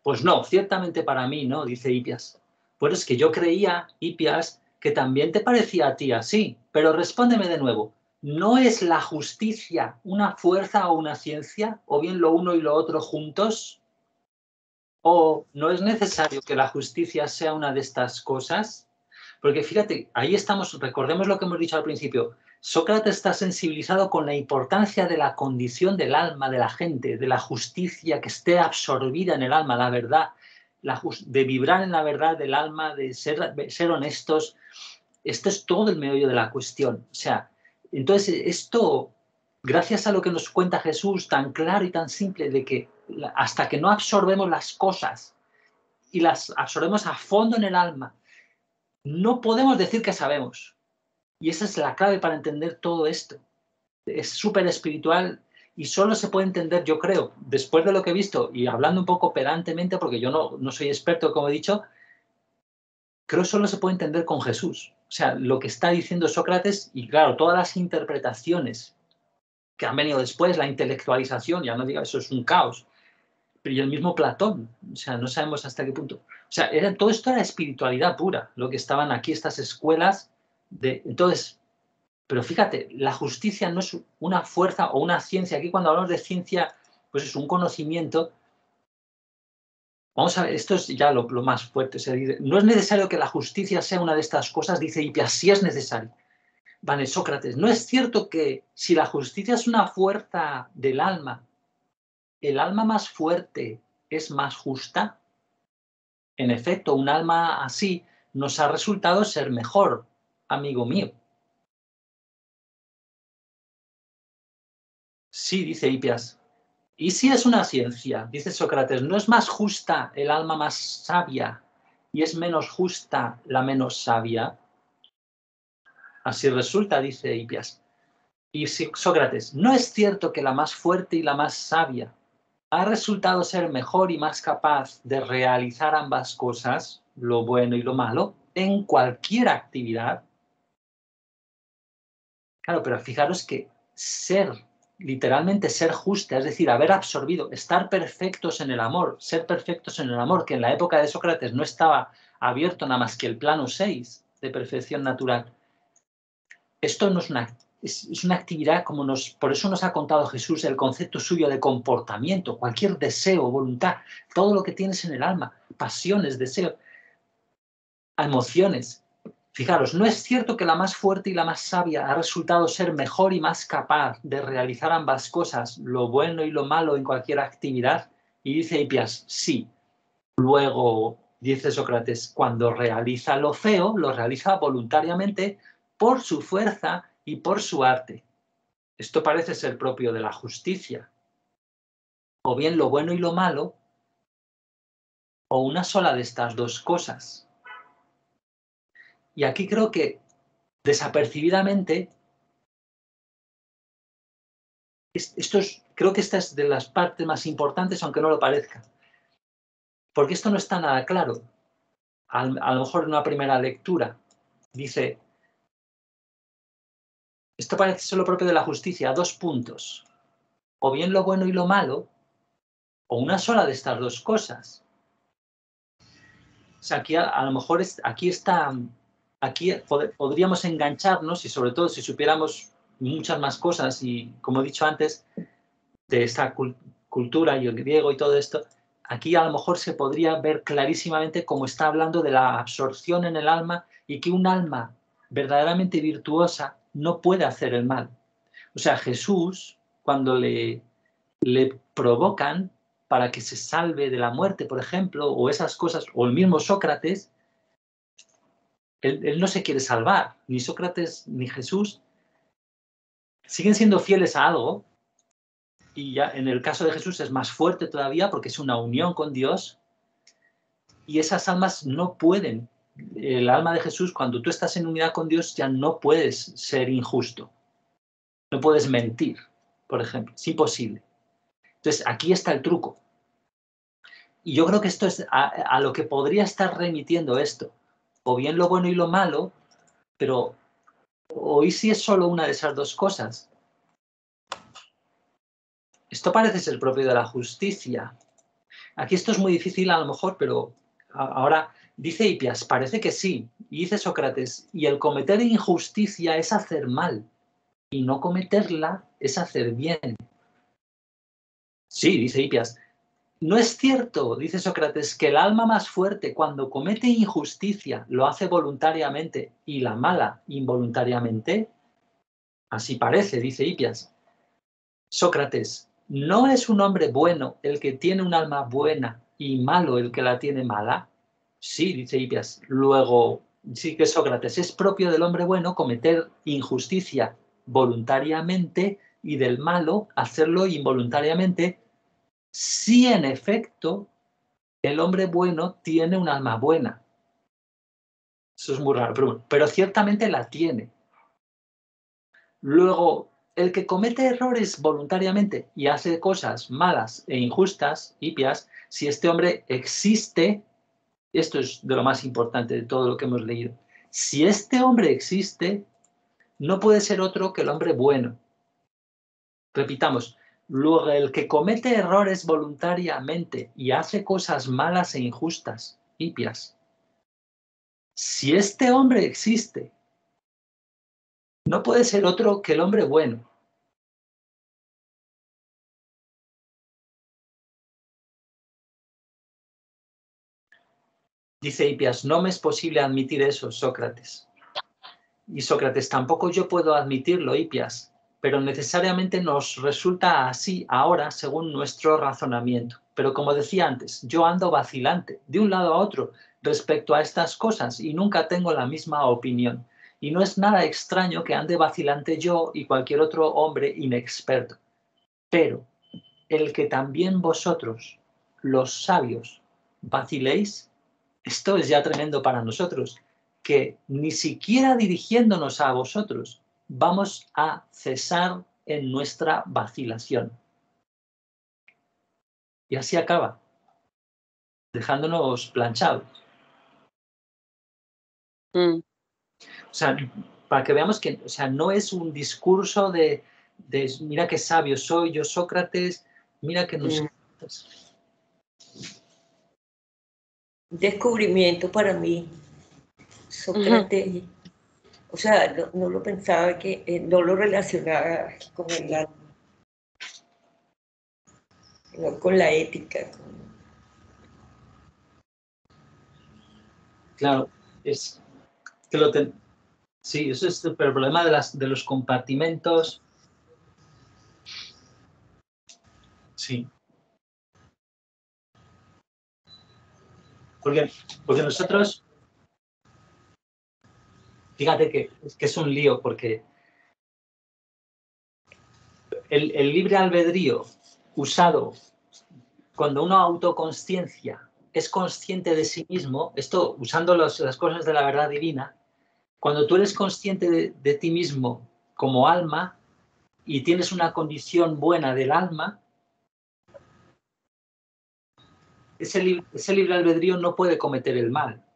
Pues no, ciertamente para mí no, dice Hipias. Pues es que yo creía, Hipias, que también te parecía a ti así. Pero respóndeme de nuevo, ¿no es la justicia una fuerza o una ciencia? ¿O bien lo uno y lo otro juntos? ¿O no es necesario que la justicia sea una de estas cosas? Porque fíjate, ahí estamos, recordemos lo que hemos dicho al principio, Sócrates está sensibilizado con la importancia de la condición del alma de la gente, de la justicia que esté absorbida en el alma, la verdad, de vibrar en la verdad del alma, de ser honestos. Esto es todo el meollo de la cuestión. O sea, entonces esto gracias a lo que nos cuenta Jesús tan claro y tan simple de que hasta que no absorbemos las cosas y las absorbemos a fondo en el alma, no podemos decir que sabemos. Y esa es la clave para entender todo esto. Es súper espiritual y solo se puede entender, yo creo, después de lo que he visto y hablando un poco pedantemente, porque yo no soy experto, como he dicho, creo que solo se puede entender con Jesús. O sea, lo que está diciendo Sócrates y, claro, todas las interpretaciones que han venido después, la intelectualización, ya no diga, eso es un caos. Pero y el mismo Platón, o sea, no sabemos hasta qué punto. O sea, todo esto era espiritualidad pura, lo que estaban aquí, estas escuelas de... Entonces, pero fíjate, la justicia no es una fuerza o una ciencia. Aquí cuando hablamos de ciencia, pues es un conocimiento. Vamos a ver, esto es ya lo más fuerte. Se dice, no es necesario que la justicia sea una de estas cosas, dice Hipias, sí es necesario. Vale, Sócrates, ¿no es cierto que si la justicia es una fuerza del alma, el alma más fuerte es más justa? En efecto, un alma así nos ha resultado ser mejor, amigo mío. Sí, dice Hipias. ¿Y si es una ciencia? Dice Sócrates, ¿no es más justa el alma más sabia y es menos justa la menos sabia? Así resulta, dice Hipias. Y Sócrates, ¿no es cierto que la más fuerte y la más sabia ha resultado ser mejor y más capaz de realizar ambas cosas, lo bueno y lo malo, en cualquier actividad? Claro, pero fijaros que literalmente ser justa, es decir, haber absorbido, estar perfectos en el amor, ser perfectos en el amor, que en la época de Sócrates no estaba abierto nada más que el plano 6 de perfección natural. Esto no es una actividad por eso nos ha contado Jesús el concepto suyo de comportamiento, cualquier deseo, voluntad, todo lo que tienes en el alma, pasiones, deseos, emociones. Fijaros, ¿no es cierto que la más fuerte y la más sabia ha resultado ser mejor y más capaz de realizar ambas cosas, lo bueno y lo malo en cualquier actividad? Y dice Hipias, sí. Luego, dice Sócrates, cuando realiza lo feo, lo realiza voluntariamente por su fuerza y por su arte. Esto parece ser propio de la justicia. O bien lo bueno y lo malo, o una sola de estas dos cosas. Y aquí creo que desapercibidamente, creo que esta es de las partes más importantes, aunque no lo parezca. Porque esto no está nada claro. A lo mejor en una primera lectura dice, esto parece solo propio de la justicia, 2 puntos. O bien lo bueno y lo malo, o una sola de estas dos cosas. O sea, aquí a lo mejor aquí podríamos engancharnos y sobre todo si supiéramos muchas más cosas y, como he dicho antes, de esta cultura y el griego y todo esto, aquí a lo mejor se podría ver clarísimamente cómo está hablando de la absorción en el alma y que un alma verdaderamente virtuosa no puede hacer el mal. O sea, Jesús, cuando le provocan para que se salve de la muerte, por ejemplo, o esas cosas, o el mismo Sócrates, él no se quiere salvar, ni Sócrates ni Jesús siguen siendo fieles a algo, y ya en el caso de Jesús es más fuerte todavía porque es una unión con Dios, y esas almas no pueden. El alma de Jesús, cuando tú estás en unidad con Dios, ya no puedes ser injusto, no puedes mentir, por ejemplo, es imposible. Entonces, aquí está el truco. Y yo creo que esto es a lo que podría estar remitiendo esto. O bien lo bueno y lo malo, pero hoy sí es solo una de esas dos cosas. Esto parece ser propio de la justicia. Aquí esto es muy difícil a lo mejor, pero ahora dice Hipias, parece que sí. Y dice Sócrates, y el cometer injusticia es hacer mal, y no cometerla es hacer bien. Sí, dice Hipias. No es cierto, dice Sócrates, que el alma más fuerte cuando comete injusticia lo hace voluntariamente y la mala involuntariamente. Así parece, dice Hipias. Sócrates, ¿no es un hombre bueno el que tiene un alma buena y malo el que la tiene mala? Sí, dice Hipias. Luego, sí que Sócrates, es propio del hombre bueno cometer injusticia voluntariamente y del malo, hacerlo involuntariamente, si en efecto el hombre bueno tiene un alma buena. Eso es muy raro, pero ciertamente la tiene. Luego, el que comete errores voluntariamente y hace cosas malas e injustas, hipias, si este hombre existe, esto es de lo más importante de todo lo que hemos leído, si este hombre existe, no puede ser otro que el hombre bueno. Repitamos, luego el que comete errores voluntariamente y hace cosas malas e injustas, hipias, si este hombre existe, no puede ser otro que el hombre bueno. Dice Hipias, no me es posible admitir eso, Sócrates. Y Sócrates, tampoco yo puedo admitirlo, Hipias, pero necesariamente nos resulta así ahora según nuestro razonamiento. Pero como decía antes, yo ando vacilante de un lado a otro respecto a estas cosas y nunca tengo la misma opinión. Y no es nada extraño que ande vacilante yo y cualquier otro hombre inexperto. Pero el que también vosotros, los sabios, vaciléis, esto es ya tremendo para nosotros, que ni siquiera dirigiéndonos a vosotros vamos a cesar en nuestra vacilación. Y así acaba, dejándonos planchados. O sea, para que veamos que, o sea, no es un discurso de mira qué sabio soy yo, Sócrates, mira que nos... Descubrimiento para mí, Sócrates. O sea, no lo pensaba, no lo relacionaba con el alma, sino con la ética. Claro, es que sí, eso es el problema de los compartimentos. Sí. Porque nosotros, fíjate que es un lío, porque el libre albedrío usado cuando una autoconsciencia es consciente de sí mismo, esto usando las cosas de la verdad divina, cuando tú eres consciente de ti mismo como alma y tienes una condición buena del alma, ese libre albedrío no puede cometer el mal.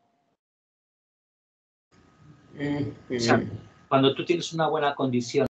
O sea, cuando tú tienes una buena condición